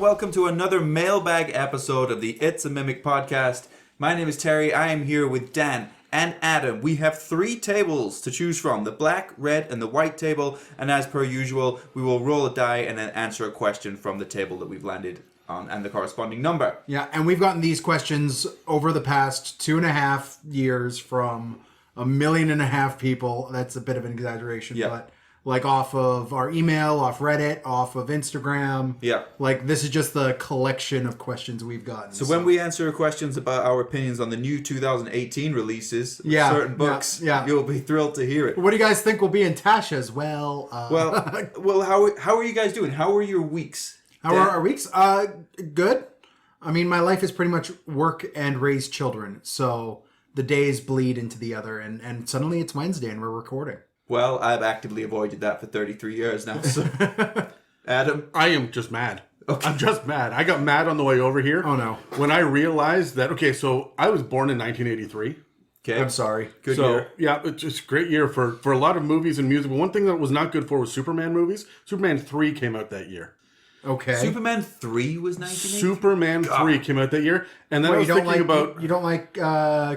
welcome to another Mailbag episode of the It's a Mimic podcast. My name is Terry. I am here with Dan and Adam. We have 3 tables to choose from, the black, red, and the white table. And as per usual, we will roll a die and then answer a question from the table that we've landed on and the corresponding number. Yeah, and we've gotten these questions over the past 2.5 years from 1.5 million people. That's a bit of an exaggeration, but like off of our email, off Reddit, off of Instagram. Yeah. Like this is just the collection of questions we've gotten. So when we answer questions about our opinions on the new 2018 releases of certain books, you'll be thrilled to hear it. What do you guys think will be in Tasha's? Well, how are you guys doing? How are your weeks? How are our weeks? Good. I mean, my life is pretty much work and raise children. So the days bleed into the other, and suddenly it's Wednesday and we're recording. Well, I've actively avoided that for 33 years now. So. Adam? I am just mad. Okay. I'm just mad. I got mad on the way over here. Oh, no. When I realized that, so I was born in 1983. Okay. I'm sorry. Good year. Yeah, it's just a great year for a lot of movies and music. But one thing that was not good for was Superman movies. Superman 3 came out that year. Okay. Superman 3 was 1980? Superman 3 came out that year. And then I was thinking about... You don't like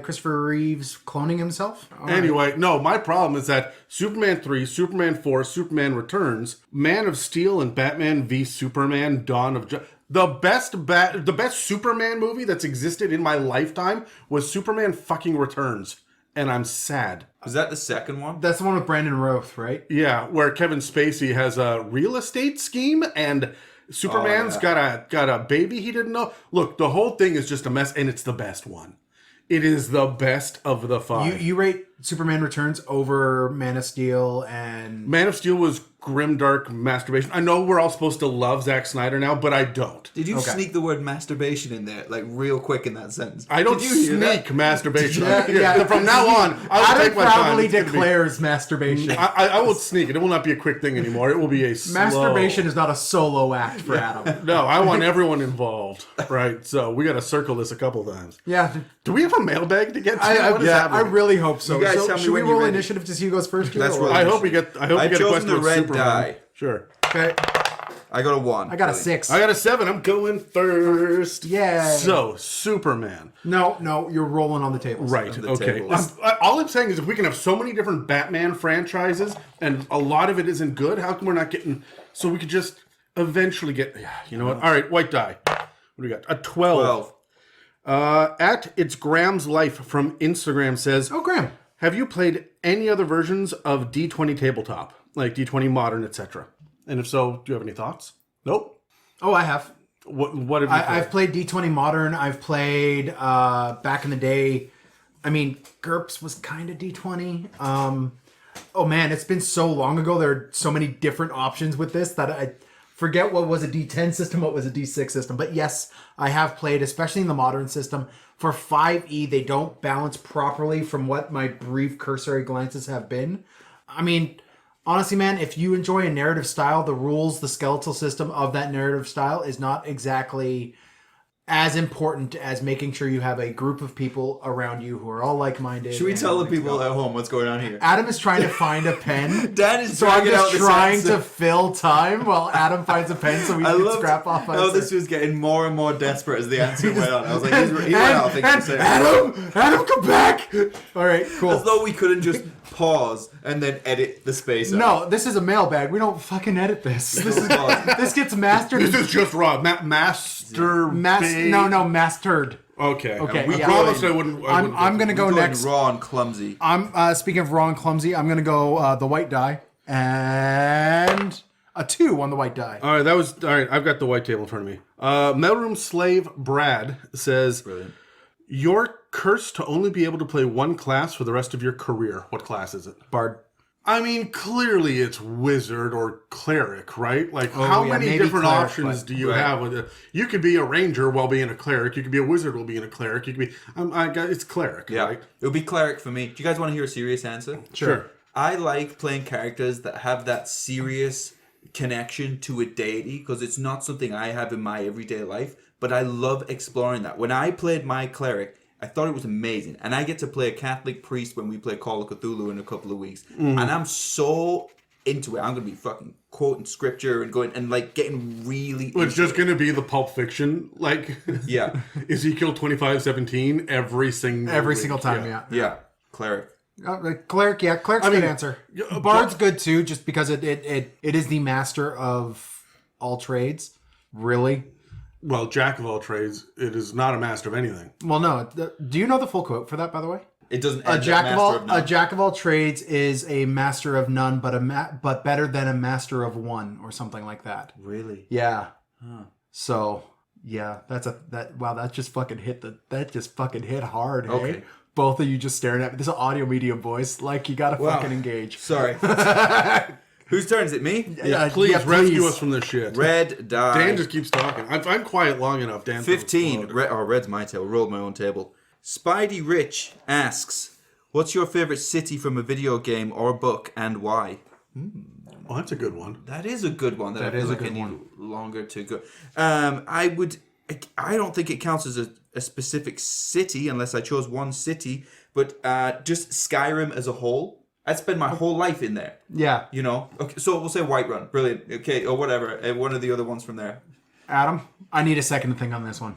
Christopher Reeves cloning himself? Anyway, no, my problem is that Superman 3, Superman 4, Superman Returns, Man of Steel, and Batman v Superman, Dawn of the best Superman movie that's existed in my lifetime was Superman fucking Returns. And I'm sad. Was that the second one? That's the one with Brandon Routh, right? Yeah, where Kevin Spacey has a real estate scheme and Superman's got a baby he didn't know. Look, the whole thing is just a mess, and it's the best one. It is the best of the 5. You rate Superman Returns over Man of Steel and... Man of Steel was grimdark masturbation. I know we're all supposed to love Zack Snyder now, but I don't. Did you sneak the word masturbation in there, like real quick in that sentence? I don't sneak masturbation. Yeah. From now on, I will take my time. Adam proudly declares masturbation. I will sneak it. It will not be a quick thing anymore. It will be a slow... Masturbation is not a solo act for Adam. No, I want everyone involved. Right, so we got to circle this a couple times. Yeah. Do we have a mailbag to get to? I really hope so. You guys tell me should we when you're roll ready. Initiative to see who goes first? Let's roll. I hope we get a question the with red Superman. die. Sure. Okay. I got a 1. I got a 6. I got a 7. I'm going first. Yay. So, Superman. No, you're rolling on the tables. Right, okay. All I'm saying is if we can have so many different Batman franchises and a lot of it isn't good, how come we're not getting... So we could just eventually get... You know what? All right, white die. What do we got? A 12. At It's Graham's Life from Instagram says... Oh, Graham. Have you played any other versions of D20 Tabletop? Like D20 Modern, etc.? And if so, do you have any thoughts? Nope. Oh, I have. What have you played? I've played D20 Modern. I've played back in the day. I mean, GURPS was kind of D20. Oh man, it's been so long ago. There are so many different options with this that I forget what was a D10 system, what was a D6 system. But yes, I have played, especially in the modern system. For 5e, they don't balance properly from what my brief cursory glances have been. I mean, honestly, man, if you enjoy a narrative style, the rules, the skeletal system of that narrative style is not exactly as important as making sure you have a group of people around you who are all like-minded. Should we tell the people at home what's going on here? Adam is trying to find a pen. Dan is so I'm just trying to fill time while Adam finds a pen so we can scrap off answer. This was getting more and more desperate as the answer went on. I was like, he went out thinking the same. Adam, come back! All right, cool. As though we couldn't just pause and then edit the space out. No, this is a mailbag. We don't fucking edit this. This gets mastered. This is just raw. Mastered. Okay. We promised I wouldn't. I'm going to go next. Raw and clumsy. I'm speaking of raw and clumsy. I'm going to go the white die and a 2 on the white die. All right, I've got the white table in front of me. Mailroom Slave Brad says, Brilliant. You're cursed to only be able to play one class for the rest of your career. What class is it? Bard. I mean, clearly it's wizard or cleric, right? Like, how many different cleric, options do you have with it? You could be a ranger while being a cleric. You could be a wizard while being a cleric. You could be... it's cleric, right? It would be cleric for me. Do you guys want to hear a serious answer? Sure. I like playing characters that have that serious connection to a deity because it's not something I have in my everyday life, but I love exploring that. When I played my cleric, I thought it was amazing. And I get to play a Catholic priest when we play Call of Cthulhu in a couple of weeks. And I'm so into it. I'm going to be fucking quoting scripture and going and like getting really. It's just going to be the Pulp Fiction, like Yeah. Ezekiel 25:17 every single time. Yeah. Yeah. Cleric. Cleric, yeah, cleric's I a mean, good answer. yeah, Bard's good too, just because it is the master of all trades. Really? Well, jack of all trades. It is not a master of anything. Well, no. Do you know the full quote for that, by the way? It doesn't. A jack of all trades is a master of none, but better than a master of one, or something like that. Really? Yeah. So yeah, that just fucking hit hard. Hey? Okay. Both of you just staring at me. This is an audio medium, boys. Like, you gotta fucking engage. Sorry. Whose turn is it? Me? Yeah, please rescue us from this shit. Red die. Dan just keeps talking. I'm quiet long enough, Dan. 15. Red's my table. Rolled my own table. Spidey Rich asks, what's your favorite city from a video game or book and why? Oh, that's a good one. That is a good one. That I is feel a like good I need one. longer to go. I don't think it counts as a specific city unless I chose one city, but just Skyrim as a whole. I'd spend my whole life in there. Yeah. You know? Okay, so we'll say Whiterun. Brilliant. Okay, or whatever. One of the other ones from there. Adam, I need a second to think on this one.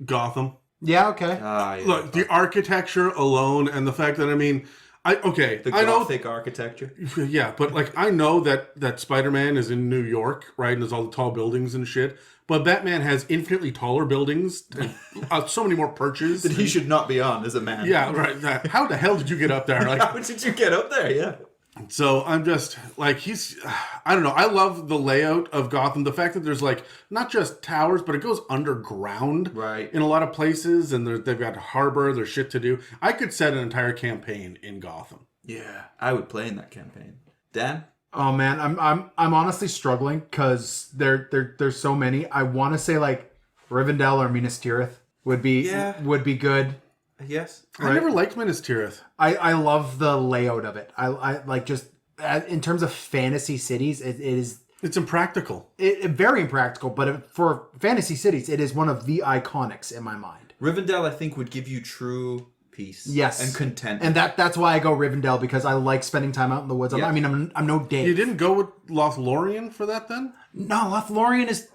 Gotham. Yeah, okay. Yeah. Look, the architecture alone and the fact that, The I know, Gothic architecture. yeah, but like I know that Spider-Man is in New York, right? And there's all the tall buildings and shit. But Batman has infinitely taller buildings, and, so many more perches. That he should not be on as a man. Yeah, right. How the hell did you get up there? Like, How did you get up there? Yeah. so I'm just like I don't know. I love the layout of Gotham. The fact that there's like not just towers, but it goes underground, Right. in a lot of places, and they've got harbor. There's shit to do. I could set an entire campaign in Gotham. Yeah. I would play in that campaign. Dan? Oh man, I'm honestly struggling because there's so many. I want to say like Rivendell or Minas Tirith would be good. Yes. I never liked Minas Tirith. I love the layout of it. I like just in terms of fantasy cities, It's impractical. it very impractical. But for fantasy cities, it is one of the iconics in my mind. Rivendell, I think, would give you true peace. Yes, And content. and that's why I go Rivendell, because I like spending time out in the woods. Yeah. I'm no Dave. You didn't go with Lothlorien for that then? No, Lothlorien is.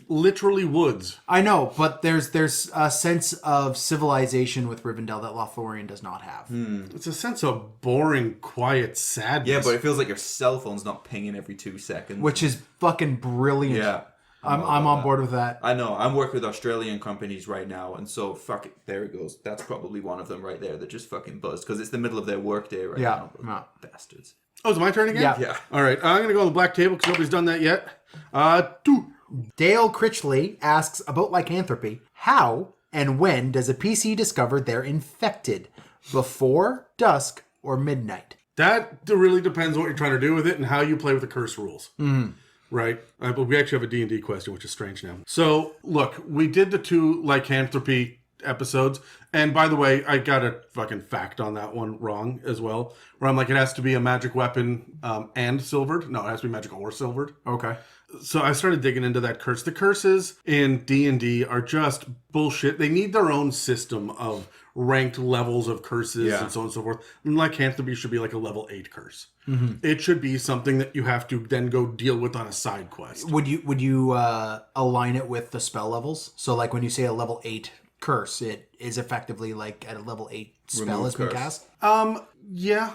Literally woods. I know, but there's a sense of civilization with Rivendell that Lothlorien does not have. It's a sense of boring, quiet sadness. yeah, but it feels like your cell phone's not pinging every 2 seconds. Which is fucking brilliant. Yeah. I'm on board with that. I know. I'm working with Australian companies right now, and so fuck it. There it goes. That's probably one of them right there that just fucking buzzed because it's the middle of their workday right now. Yeah. Bastards. Oh, is it my turn again? Yeah. Yeah. All right, I'm gonna go on the black table because nobody's done that yet. Two. Dale Critchley asks about lycanthropy. How and when does a PC discover they're infected? Before, dusk, or midnight? That really depends what you're trying to do with it and how you play with the curse rules. Right? But we actually have a D&D question, which is strange now. So, look, we did the 2 lycanthropy episodes. And by the way, I got a fucking fact on that one wrong as well. Where I'm like, it has to be a magic weapon and silvered. No, it has to be magic or silvered. Okay. So I started digging into that curse. The curses in D&D are just bullshit. They need their own system of ranked levels of curses and so on and so forth. And lycanthropy should be like a level 8 curse. It should be something that you have to then go deal with on a side quest. Would you align it with the spell levels? So like when you say a level 8 curse, it is effectively like at a level 8 spell Remove has been curse. cast? Yeah.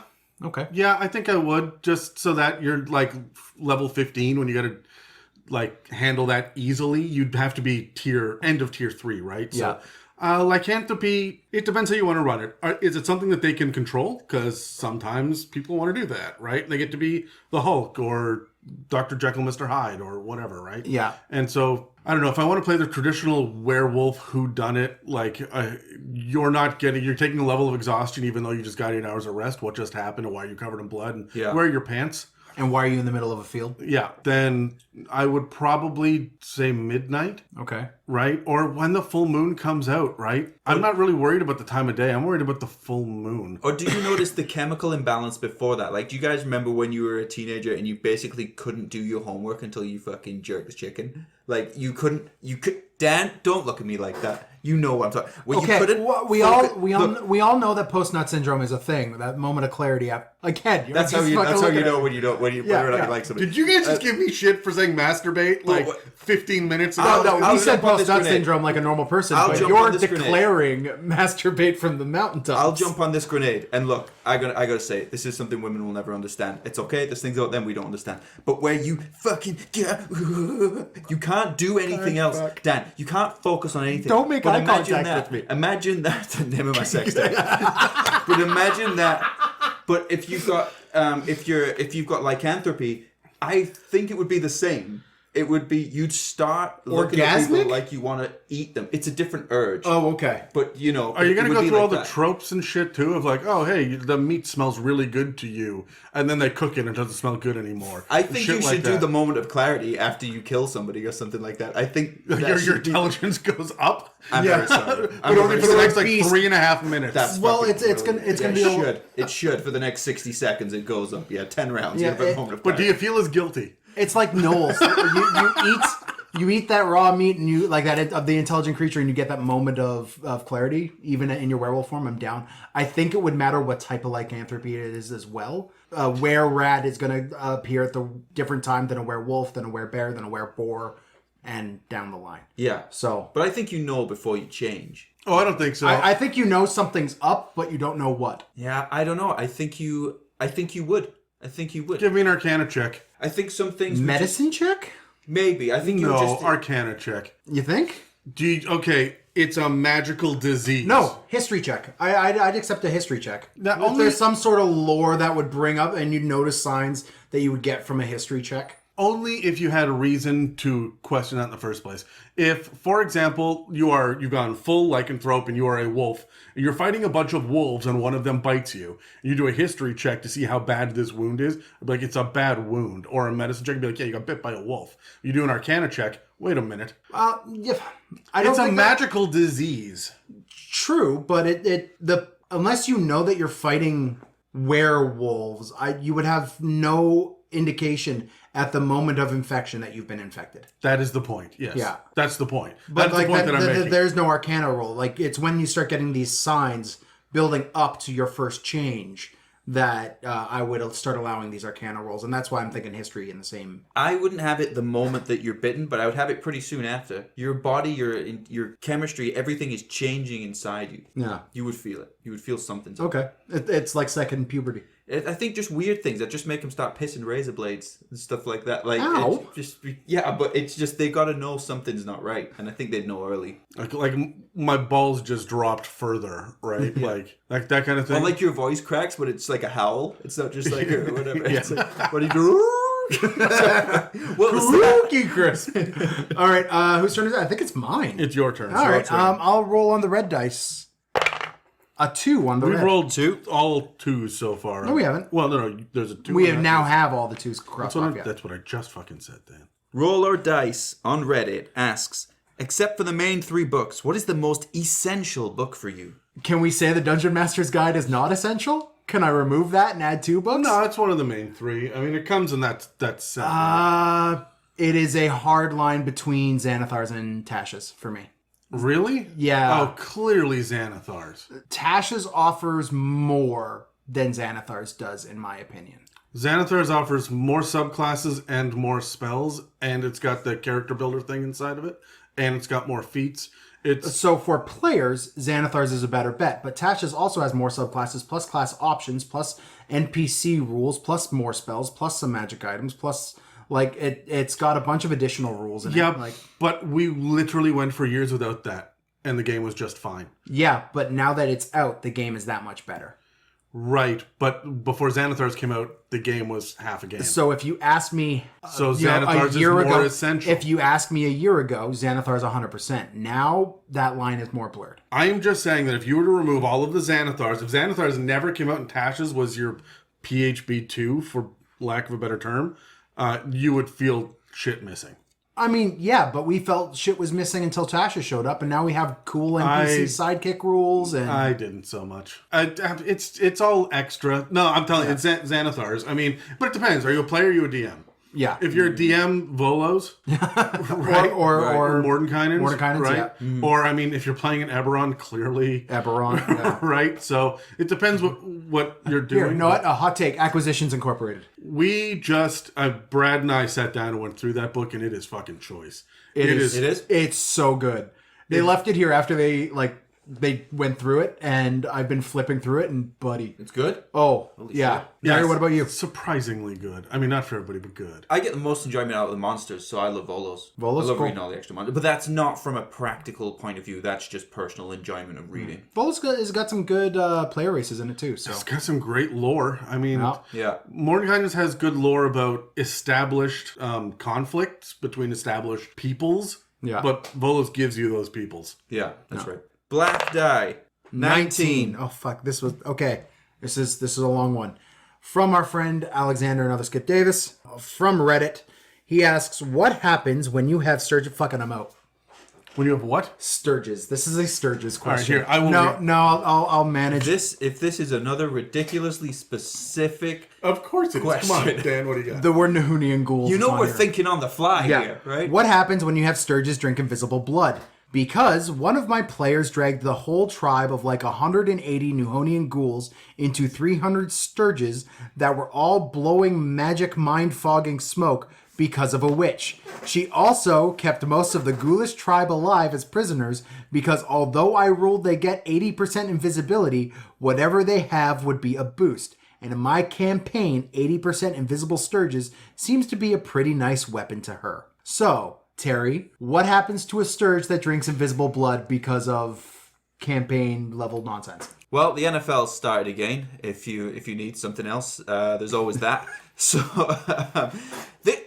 Okay. Yeah, I think I would, just so that you're like level 15 when you gotta like handle that easily. You'd have to be end of tier 3, right? Yeah. So lycanthropy, it depends how you want to run it. Is it something that they can control? Because sometimes people want to do that, right? They get to be the Hulk or Dr. Jekyll, Mr. Hyde or whatever, right? Yeah. And so, I don't know, if I want to play the traditional werewolf whodunit, like you're taking a level of exhaustion even though you just got 8 hours of rest. What just happened and why are you covered in blood? And where are your pants? And why are you in the middle of a field? Yeah, then I would probably say midnight, Okay. right? Or when the full moon comes out, right? I'm not really worried about the time of day. I'm worried about the full moon. Or do you notice the chemical imbalance before that? Like, do you guys remember when you were a teenager and you basically couldn't do your homework until you fucking jerked the chicken? Like, you could, Dan, don't look at me like that. You know what I'm talking. Well, Okay, you couldn't. we all know that post-nut syndrome is a thing. That moment of clarity. Again, you're That's how just you. fucking That's how looking you know at when you don't. When you Yeah, whether or not yeah. you like somebody. Did you guys just give me shit for saying masturbate like what- 15 minutes ago? Oh, no, I'll we said jump on this post-nut grenade. syndrome like a normal person, I'll but jump you're on this grenade. declaring masturbate from the mountaintops. I'll jump on this grenade and look. I gotta say, this is something women will never understand. It's okay. There's things about them we don't understand. But where you fucking you can't do anything else, fuck. Dan. You can't focus on anything. Don't make But eye imagine contact with me. Imagine that. The name of my sex tape. But imagine that. But if you've got if you've got lycanthropy, I think it would be the same. It would be you'd start looking at Orgasmic? people like you want to eat them. It's a different urge. Oh, okay. But you know, Are you going it to would go be through like all the that. tropes and shit too of like, oh, hey, the meat smells really good to you, and then they cook it and it doesn't smell good anymore? I think Shit you like should do that. the moment of clarity after you kill somebody or something like that. I think that Your should be- intelligence goes up, I'm very sorry. but I'm only very for the sorry. next like Beast. 3.5 minutes. That's Well, fucking it's gonna- brilliant. it's gonna Yeah, be a- it should for the next 60 seconds. It goes up. Yeah, 10 rounds. Yeah, You have a it- moment of But do clarity. you feel as guilty? It's like Knowles. you eat that raw meat and you like that of the intelligent creature and you get that moment of clarity even in your werewolf form. I'm down. I think it would matter what type of lycanthropy it is as well. Were-rat is going to appear at the different time than a werewolf, than a werebear, than a wereboar, and down the line. Yeah. So But I think you know before you change. Oh, I don't think so. I think you know something's up, but you don't know what. Yeah, I don't know. I think you would. I think you would. Give me an Arcana check. I think some things would Medicine check? just- maybe. I think you would No, just Arcana check. You think? Okay, it's a magical disease. No, history check. I'd accept a history check. Now, If only- there's some sort of lore that would bring up and you'd notice signs that you would get from a history check. Only if you had a reason to question that in the first place. If, for example, you've gone full lycanthrope and you are a wolf, and you're fighting a bunch of wolves and one of them bites you, and you do a history check to see how bad this wound is, I'd be like, it's a bad wound. Or a medicine check, and be like, yeah, you got bit by a wolf. You do an Arcana check, wait a minute. Yeah, I don't It's a think magical disease. true, but unless you know that you're fighting werewolves, you would have no indication at the moment of infection that you've been infected. That is the point, yes. Yeah. That's the point. But That's like the point that I'm making. there's no arcana roll. Like it's when you start getting these signs building up to your first change that I would start allowing these arcana rolls, and that's why I'm thinking history in the same. I wouldn't have it the moment that you're bitten, but I would have it pretty soon after. Your body, your chemistry, everything is changing inside you. Yeah. You would feel it. You would feel something. Okay, it's like second puberty. I think just weird things that just make them start pissing razor blades and stuff like that. Like, Ow. yeah, but it's just they got to know something's not right, and I think they'd know early. Like my balls just dropped further, right? like that kind of thing. Or like your voice cracks, but it's like a howl. It's not just like a whatever. Yeah. It's like, what do you do? What was that? Spooky Chris. All right, whose turn is it? I think it's mine. It's your turn. All so right, it's I'll roll on the red dice. A 2 on the We've red. rolled all twos so far. No, we haven't. Well, no, there's a 2. We have now have all the 2s crossed off. Yeah. That's what I just fucking said, Dan. Roll or Dice on Reddit asks, except for the main 3 books, what is the most essential book for you? Can we say the Dungeon Master's Guide is not essential? Can I remove that and add 2 books? No, it's one of the main 3. I mean, it comes in that set. It is a hard line between Xanathar's and Tasha's for me. Really? Yeah. Oh, clearly Xanathar's. Tasha's offers more than Xanathar's does, in my opinion. Xanathar's offers more subclasses and more spells, and it's got the character builder thing inside of it, and it's got more feats. It's So for players, Xanathar's is a better bet, but Tasha's also has more subclasses, plus class options, plus NPC rules, plus more spells, plus some magic items, plus like it's got a bunch of additional rules in yeah, it. Like but we literally went for years without that, and the game was just fine. yeah, but now that it's out, the game is that much better. Right, but before Xanathar's came out, the game was half a game. So if you ask me So you know, Xanathar's is more essential. if you ask me a year ago, Xanathar's 100%. Now that line is more blurred. I am just saying that if you were to remove all of the Xanathars, if Xanathars never came out and Tasha's was your PHB2, for lack of a better term, you would feel shit missing. I mean, yeah, but we felt shit was missing until Tasha showed up, and now we have cool NPC sidekick rules. And I didn't so much. It's all extra. No, I'm telling you, it's Xanathars. I mean, but it depends. Are you a player or are you a DM? Yeah. If you're a DM, Volos, right? Or Mordenkainen's, Mordenkainen's, right? yeah. Mm-hmm. Or I mean, if you're playing an Eberron, clearly, Eberron. Yeah. right? So it depends what you're doing. Here, no, a hot take. Acquisitions Incorporated. We just Brad and I sat down and went through that book, and it is fucking choice. It is. It's so good. They left it here after they went through it, and I've been flipping through it, and buddy, It's good. oh yeah. Larry, what about you? Surprisingly good. I mean, not for everybody, but good. I get the most enjoyment out of the monsters, so I love Volos. Volos, I love cool. reading all the extra monsters, but that's not from a practical point of view. That's just personal enjoyment of reading. Volos has got some good player races in it too. So It's got some great lore. I mean, Yeah. Mordenkainen's has good lore about established conflicts between established peoples. Yeah. But Volos gives you those peoples. Yeah, that's right. Black die. 19. Oh fuck! This was okay. This is a long one. From our friend Alexander and Otherskip Davis from Reddit. He asks, "What happens when you have Sturges?" Fucking, I'm out. When you have what? Sturges. This is a Sturges question. here, I will I'll manage. If this is another ridiculously specific, Of course it is. Come on, Question. Dan, what do you got? The word Nahunian ghouls. you is know on we're here. thinking on the fly here, right? What happens when you have Sturges drink invisible blood? Because one of my players dragged the whole tribe of like 180 Newhonian ghouls into 300 Sturges that were all blowing magic mind-fogging smoke because of a witch. She also kept most of the ghoulish tribe alive as prisoners because although I ruled they get 80% invisibility, whatever they have would be a boost. And in my campaign, 80% invisible Sturges seems to be a pretty nice weapon to her. So, Terry, what happens to a Sturge that drinks invisible blood because of campaign level nonsense? Well, the NFL started again. If you need something else, there's always that. So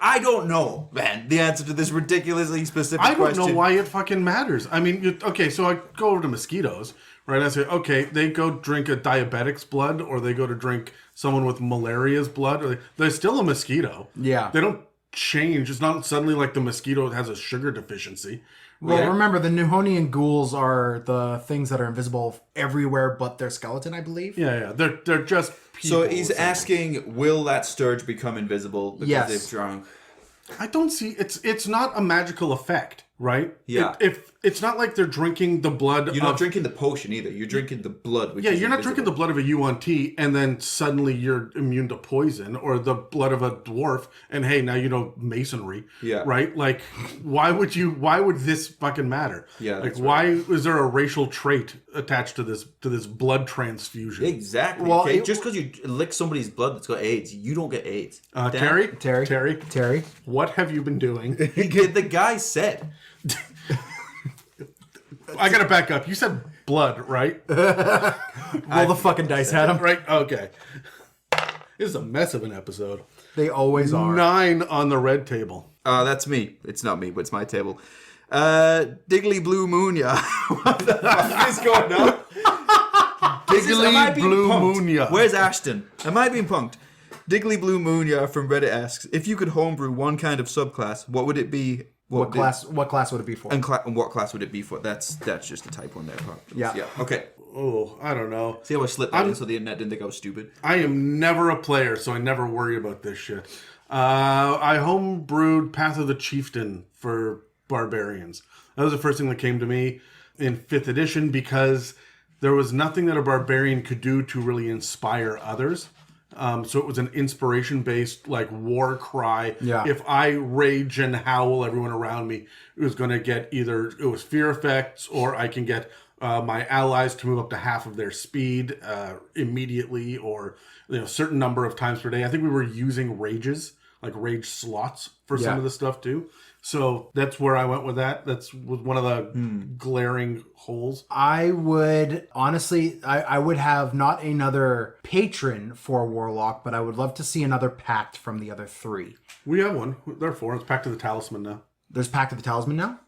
I don't know, man. The answer to this ridiculously specific I don't question. know why it fucking matters. I mean, okay, so I go over to mosquitoes, right? I say, okay, they go drink a diabetic's blood, or they go to drink someone with malaria's blood. Or they're still a mosquito. Yeah. They don't change. It's not suddenly like the mosquito has a sugar deficiency. Well, remember, the Newhonian ghouls are the things that are invisible everywhere but their skeleton, I believe. Yeah. They're just people. So he's asking, will that Sturge become invisible because Yes. they've drunk? I don't see it's not a magical effect, right? Yeah. If it's not like they're drinking the blood You're not drinking the potion either. You're drinking the blood. Which Yeah, is you're not invisible. drinking the blood of a Yuan-Ti and then suddenly you're immune to poison, or the blood of a dwarf and hey, now you know masonry. Yeah. Right? Like why would this fucking matter? Yeah, Like that's why is there a racial trait attached to this blood transfusion? Exactly. Well, okay? it- Just because you lick somebody's blood that's got AIDS, you don't get AIDS. Dan, Terry, what have you been doing? the guy said. I gotta back up. You said blood, right? Roll the fucking dice at them. Right? Okay. This is a mess of an episode. They always are. 9 on the red table. That's me. It's not me, but it's my table. Digglybluemoonya. What the fuck is going on? Am I being Digglybluemoonya. punked? Where's Ashton? Am I being punked? Digglybluemoonya from Reddit asks, if you could homebrew one kind of subclass, what would it be? What class would it be for? And what class would it be for? That's just a type on there. Yeah. Okay. Oh, I don't know. See how I slipped that in so the internet didn't think I was stupid? I am never a player, so I never worry about this shit. I homebrewed Path of the Chieftain for barbarians. That was the first thing that came to me in 5th edition because there was nothing that a barbarian could do to really inspire others. So it was an inspiration-based, like, war cry. Yeah. If I rage and howl everyone around me, it was going to get either it was fear effects, or I can get my allies to move up to half of their speed immediately, or certain number of times per day. I think we were using rages, like rage slots, for some of the stuff too. So that's where I went with that. That's one of the glaring holes. I would honestly, I would have not another patron for Warlock, but I would love to see another pact from the other 3. We have one. Therefore, it's Pact of the Talisman now. There's Pact of the Talisman now?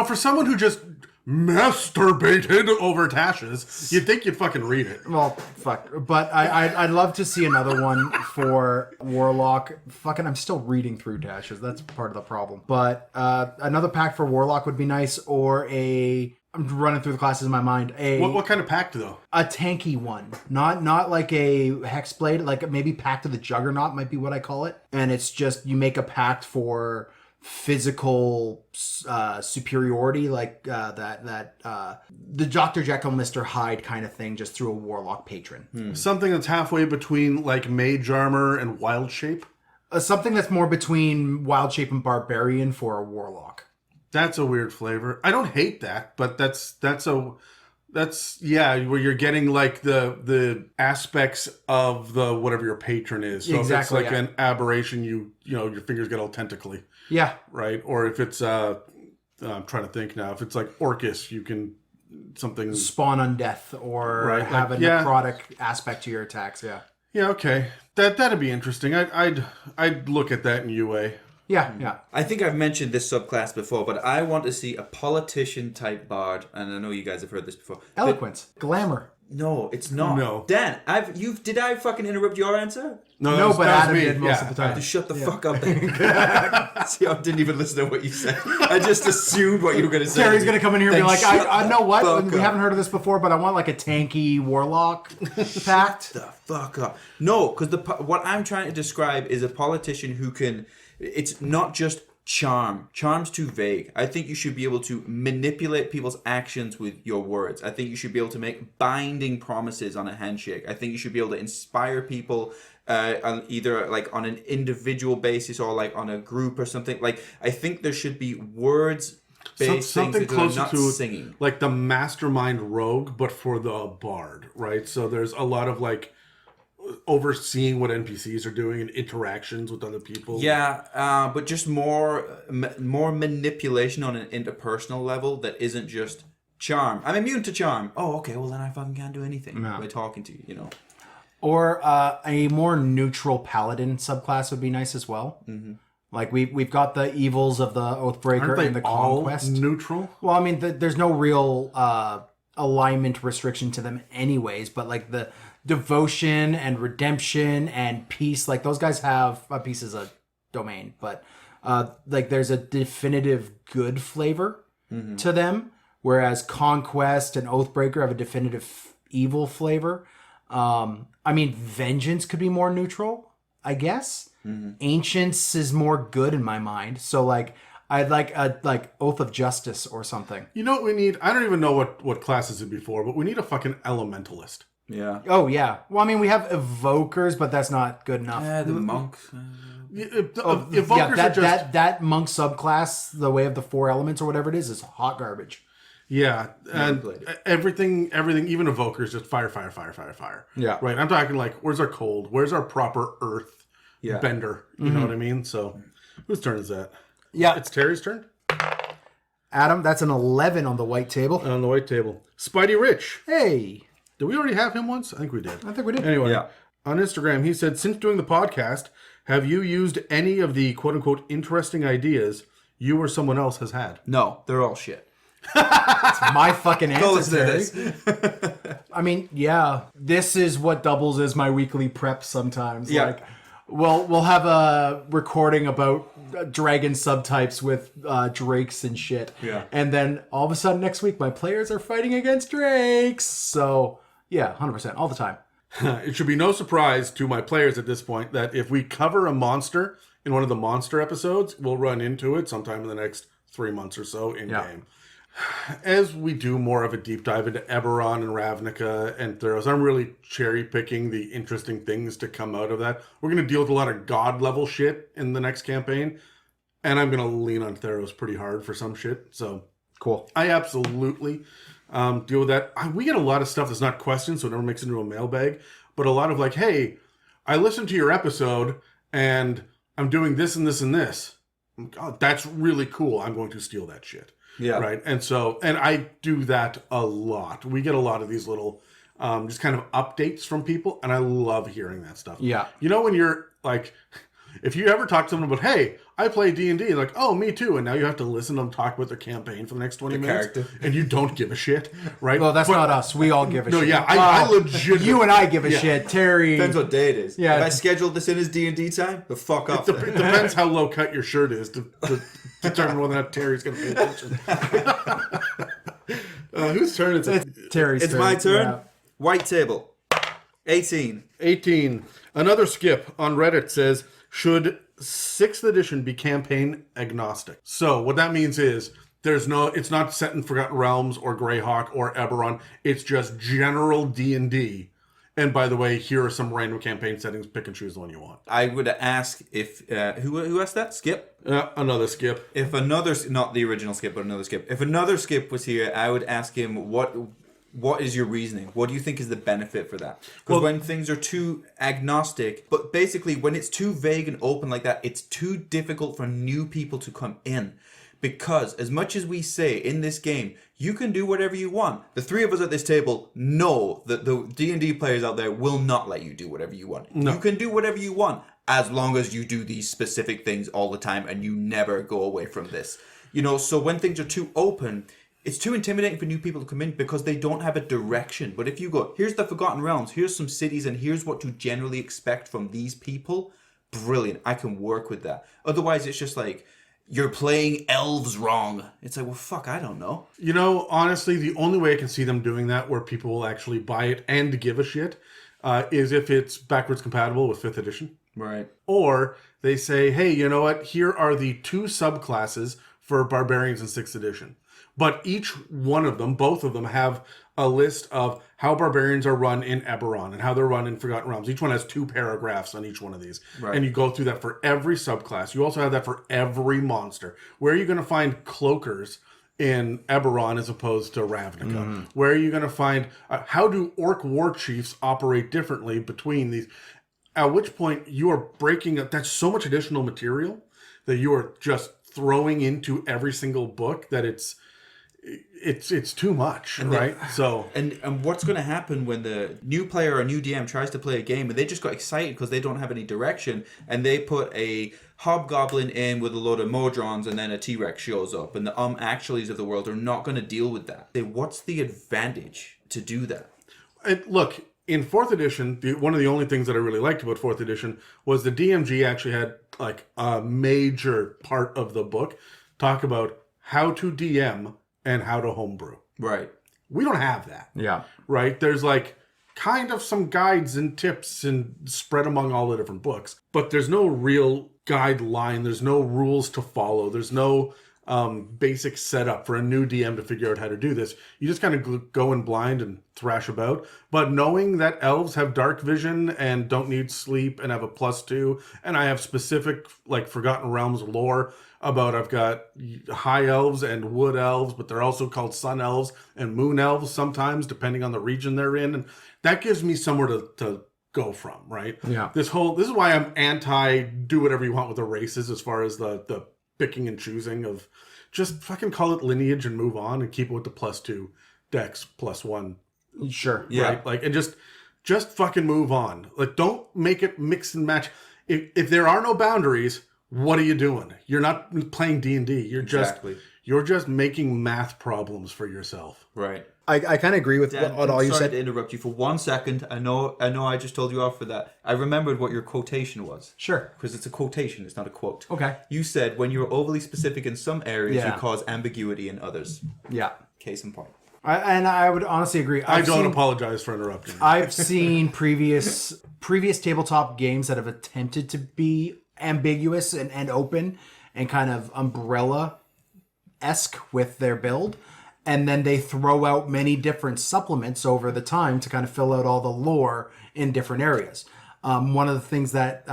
For someone who just masturbated over Tashes, you'd think you'd fucking read it. Well, fuck. But I'd love to see another one for Warlock. Fucking, I'm still reading through Dashes. That's part of the problem. But another pack for Warlock would be nice, or a I'm running through the classes in my mind. What kind of pact though? A tanky one, not like a hexblade, like maybe Pact of the Juggernaut might be what I call it. And it's just you make a pact for physical superiority, like the Dr. Jekyll, Mr. Hyde kind of thing, just through a warlock patron. Something that's halfway between like mage armor and wild shape. Something that's more between wild shape and barbarian for a warlock. That's a weird flavor. I don't hate that, but that's where you're getting like the aspects of the whatever your patron is. So Exactly, if it's like an aberration, you know your fingers get all tentacly. Yeah. Right? Or if it's I'm trying to think now, if it's like Orcus, you can something Spawn undeath or Right, have like, a necrotic aspect to your attacks, yeah. Yeah, okay. That'd be interesting. I'd look at that in UA. Yeah. I think I've mentioned this subclass before, but I want to see a politician type bard, and I know you guys have heard this before. Eloquence. Glamour. No, it's not. No. Dan, did I fucking interrupt your answer? No, but that was Adam me. did most of the time. Just shut the fuck up then. See, I didn't even listen to what you said. I just assumed what you were going to say. Terry's going to come in here and be like, I know what? We up. haven't heard of this before, but I want like a tanky warlock pact. The fuck up. No, because what I'm trying to describe is a politician who can... It's not just charm. Charm's too vague. I think you should be able to manipulate people's actions with your words. I think you should be able to make binding promises on a handshake. I think you should be able to inspire people on either like on an individual basis or like on a group or something. Like I think there should be words based something things that closer are not to singing. Like the mastermind rogue, but for the bard, right? So there's a lot of like overseeing what NPCs are doing and interactions with other people. Yeah, but just more manipulation on an interpersonal level that isn't just charm. I'm immune to charm. Oh, okay. Well, then I fucking can't do anything by talking to you. You know. Or a more neutral paladin subclass would be nice as well. Mm-hmm. Like we've got the evils of the Oathbreaker Aren't they and the all Conquest. neutral? Well, I mean, there's no real alignment restriction to them anyways, but like the devotion and redemption and peace, like those guys have peace is a domain, but like there's a definitive good flavor to them, whereas Conquest and Oathbreaker have a definitive evil flavor. I mean, Vengeance could be more neutral, I guess. Ancients is more good in my mind, so like I'd like a Oath of Justice or something. You know what we need? I don't even know what classes it'd be for, but we need a fucking elementalist. Yeah. Oh yeah. Well, I mean, we have evokers, but that's not good enough. Yeah, the monks. Evokers are just... that monk subclass, the Way of the Four Elements or whatever it is hot garbage. Yeah, and everything, even evokers, just fire. Yeah. Right. I'm talking like, where's our cold? Where's our proper earth bender? You know what I mean? So, whose turn is that? Yeah. It's Terry's turn? Adam, that's an 11 on the white table. On the white table. Spidey Rich. Hey. Did we already have him once? I think we did. I think we did. Anyway, on Instagram, he said, since doing the podcast, have you used any of the quote-unquote interesting ideas you or someone else has had? No, they're all shit. It's my fucking Go answer, listen to Terry. this. I mean, yeah. This is what doubles as my weekly prep sometimes. Yeah. Like, we'll have a recording about dragon subtypes with drakes and shit. Yeah. And then all of a sudden next week, my players are fighting against drakes. So, yeah, 100%. All the time. It should be no surprise to my players at this point that if we cover a monster in one of the monster episodes, we'll run into it sometime in the next 3 months or so in game. As we do more of a deep dive into Eberron and Ravnica and Theros, I'm really cherry picking the interesting things to come out of that. We're going to deal with a lot of god level shit in the next campaign, and I'm going to lean on Theros pretty hard for some shit. So Cool. I absolutely deal with that. We get a lot of stuff that's not questions, so it never makes it into a mailbag, but a lot of like, hey, I listened to your episode and I'm doing this and this and this. God, that's really cool. I'm going to steal that shit. Yeah. Right. And so, and I do that a lot. We get a lot of these little, just kind of updates from people, and I love hearing that stuff. Yeah. You know, when you're like, if you ever talk to someone about, hey, I play D&D, like, oh, me too, and now you have to listen to them talk about their campaign for the next 20 minutes, character. and you don't give a shit, right? Well, that's not us. We all give a shit. No, yeah, I legit. You and I give a shit. Terry. Depends what day it is. Yeah. If I scheduled this in as D&D time, the fuck off. It depends how low cut your shirt is to determine whether or not Terry's going to pay attention. Whose turn is it? Terry's It's turn. my turn. Yeah. White table. 18. 18. Another skip on Reddit says, should 6th edition be campaign agnostic? So what that means is it's not set in Forgotten Realms or Greyhawk or Eberron. It's just general D&D. And by the way, here are some random campaign settings. Pick and choose the one you want. I would ask if who asked that? Skip. Another skip. If another, not the original Skip, but another Skip. If another Skip was here, I would ask him what is your reasoning? What do you think is the benefit for that? Because when things are too agnostic, but basically when it's too vague and open like that, it's too difficult for new people to come in. Because as much as we say in this game, you can do whatever you want. The three of us at this table know that the D&D players out there will not let you do whatever you want. No. You can do whatever you want as long as you do these specific things all the time and you never go away from this. So when things are too open, it's too intimidating for new people to come in because they don't have a direction. But if you go, here's the Forgotten Realms, here's some cities, and here's what to generally expect from these people, brilliant. I can work with that. Otherwise, it's just like, you're playing elves wrong. It's like, well, fuck, I don't know. Honestly, the only way I can see them doing that where people will actually buy it and give a shit is if it's backwards compatible with 5th edition. Right. Or they say, hey, you know what? Here are the 2 subclasses for barbarians in 6th edition. But each one of them, both of them, have a list of how barbarians are run in Eberron and how they're run in Forgotten Realms. Each one has 2 paragraphs on each one of these. Right. And you go through that for every subclass. You also have that for every monster. Where are you going to find cloakers in Eberron as opposed to Ravnica? Mm-hmm. Where are you going to find... how do orc war chiefs operate differently between these? At which point you are breaking up... That's so much additional material that you are just throwing into every single book that it's too much, and right? And what's going to happen when the new player or new DM tries to play a game and they just got excited because they don't have any direction and they put a hobgoblin in with a load of modrons and then a T-Rex shows up and the actuallys of the world are not going to deal with that. What's the advantage to do that? And look, in 4th edition, one of the only things that I really liked about 4th edition was the DMG actually had like a major part of the book talk about how to DM and how to homebrew. Right. We don't have that. Yeah. Right? There's like kind of some guides and tips and spread among all the different books, but there's no real guideline. There's no rules to follow. There's no basic setup for a new DM to figure out how to do this. You just kind of go in blind and thrash about. But knowing that elves have dark vision and don't need sleep and have a +2, and I have specific like Forgotten Realms lore about I've got high elves and wood elves, but they're also called sun elves and moon elves sometimes, depending on the region they're in. And that gives me somewhere to go from, right? Yeah. This is why I'm anti do whatever you want with the races as far as the picking and choosing of just fucking call it lineage and move on and keep it with the +2 dex +1. Sure. Yeah. Right? Like, and just fucking move on. Like, don't make it mix and match. If there are no boundaries, what are you doing? You're not playing D&D. You're just making math problems for yourself. Right. I kind of agree with what all you said. Sorry to interrupt you for 1 second. I know I just told you off for that. I remembered what your quotation was. Sure. Because it's a quotation, it's not a quote. Okay. You said when you're overly specific in some areas, Yeah. you cause ambiguity in others. Yeah. Case in point. I would honestly agree. I don't apologize for interrupting. I've seen previous tabletop games that have attempted to be ambiguous and open and kind of umbrella-esque with their build, and then they throw out many different supplements over the time to kind of fill out all the lore in different areas. One of the things that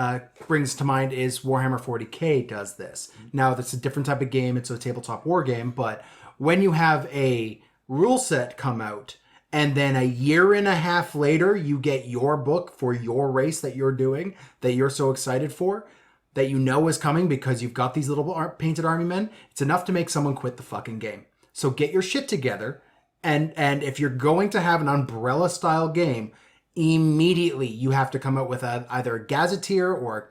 brings to mind is Warhammer 40k does this. Now, that's a different type of game. It's a tabletop war game, but when you have a rule set come out and then a year and a half later you get your book for your race that you're doing, that you're so excited for, that you know is coming because you've got these little painted army men, it's enough to make someone quit the fucking game. So get your shit together, and if you're going to have an umbrella style game, immediately you have to come up with either a gazetteer or a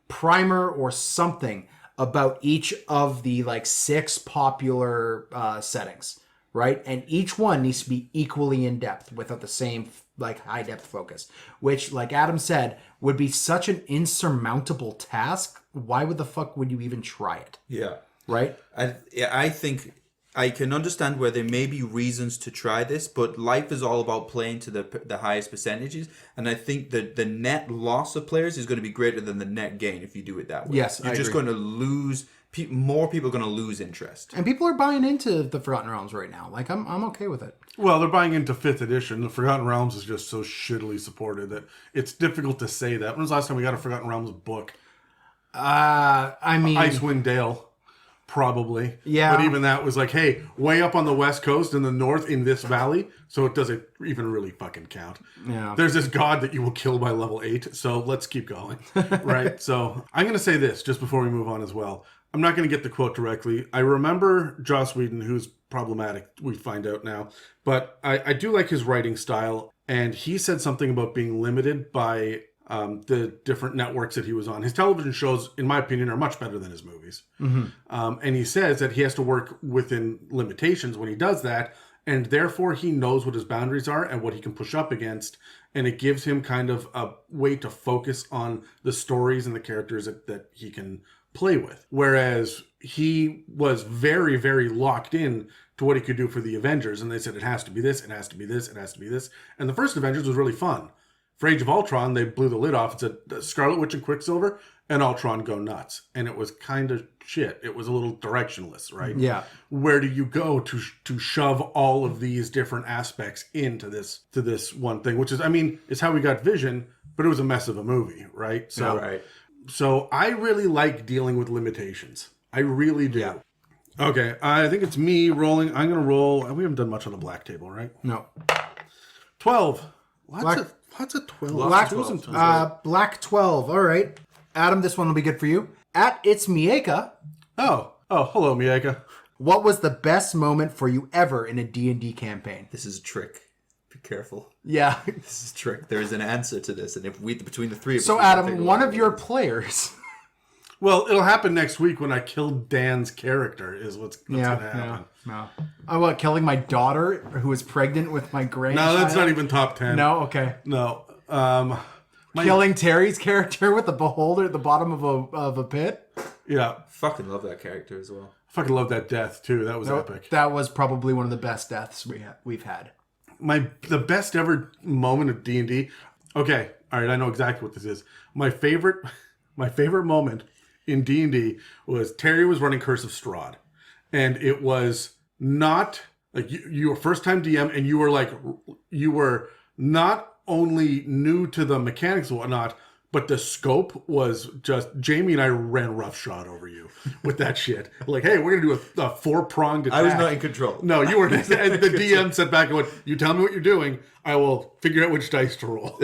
primer or something about each of the like 6 popular settings, right? And each one needs to be equally in depth without the same like high depth focus, which like Adam said would be such an insurmountable task. Why would the fuck would you even try it? Yeah. Right? I think I can understand where there may be reasons to try this, but life is all about playing to the highest percentages, and I think that the net loss of players is going to be greater than the net gain if you do it that way. Yes, you're I just agree. going to lose. More people are going to lose interest. And people are buying into the Forgotten Realms right now. Like, I'm okay with it. Well, they're buying into 5th edition. The Forgotten Realms is just so shittily supported that it's difficult to say that. When was the last time we got a Forgotten Realms book? I mean, Icewind Dale. Probably. Yeah. But even that was like, hey, way up on the west coast in the north in this valley, so it doesn't even really fucking count. Yeah. There's this god that you will kill by level 8, so let's keep going. Right? So I'm going to say this just before we move on as well. I'm not going to get the quote directly. I remember Joss Whedon, who's problematic, we find out now. But I do like his writing style, and he said something about being limited by the different networks that he was on. His television shows, in my opinion, are much better than his movies. And he says that he has to work within limitations when he does that, and therefore he knows what his boundaries are and what he can push up against, and it gives him kind of a way to focus on the stories and the characters that he can play with. Whereas he was very, very locked in to what he could do for the Avengers, and they said it has to be this, it has to be this, it has to be this. And the first Avengers was really fun. For Age of Ultron, they blew the lid off and said Scarlet Witch and Quicksilver and Ultron go nuts. And it was kind of shit. It was a little directionless, right? Yeah. Where do you go to shove all of these different aspects into this one thing? Which is, I mean, it's how we got Vision, but it was a mess of a movie, right? So, Right. So I really like dealing with limitations. I really do. Yeah. Okay, I think it's me rolling. I'm going to roll. We haven't done much on the black table, right? No. 12. Lots of 12. Black, Twos and twos. Black 12. All right. Adam, this one will be good for you. At It's Mieka, Oh, hello, Mieka. what was the best moment for you ever in a D&D campaign? This is a trick. Be careful. Yeah. This is a trick. There is an answer to this, and if we between the three of us, So, we can Adam, figure one out of your players. Well, it'll happen next week when I kill Dan's character. Is what's going to happen. No. Oh, what? Killing my daughter who was pregnant with my grandchild? No, that's not even top 10. No. Okay. No. Killing Terry's character with the beholder at the bottom of a pit. Yeah. Fucking love that character as well. I fucking love that death too. That was epic. That was probably one of the best deaths we've had. The best ever moment of D&D. Okay, all right, I know exactly what this is. My favorite moment in D&D was Terry was running Curse of Strahd, and it was not like you were first time DM, and you were not only new to the mechanics and whatnot, but the scope was just, Jamie and I ran roughshod over you with that shit. Like, hey, we're going to do a 4-pronged attack. I was not in control. No, you weren't. And the DM sat back and went, you tell me what you're doing, I will figure out which dice to roll.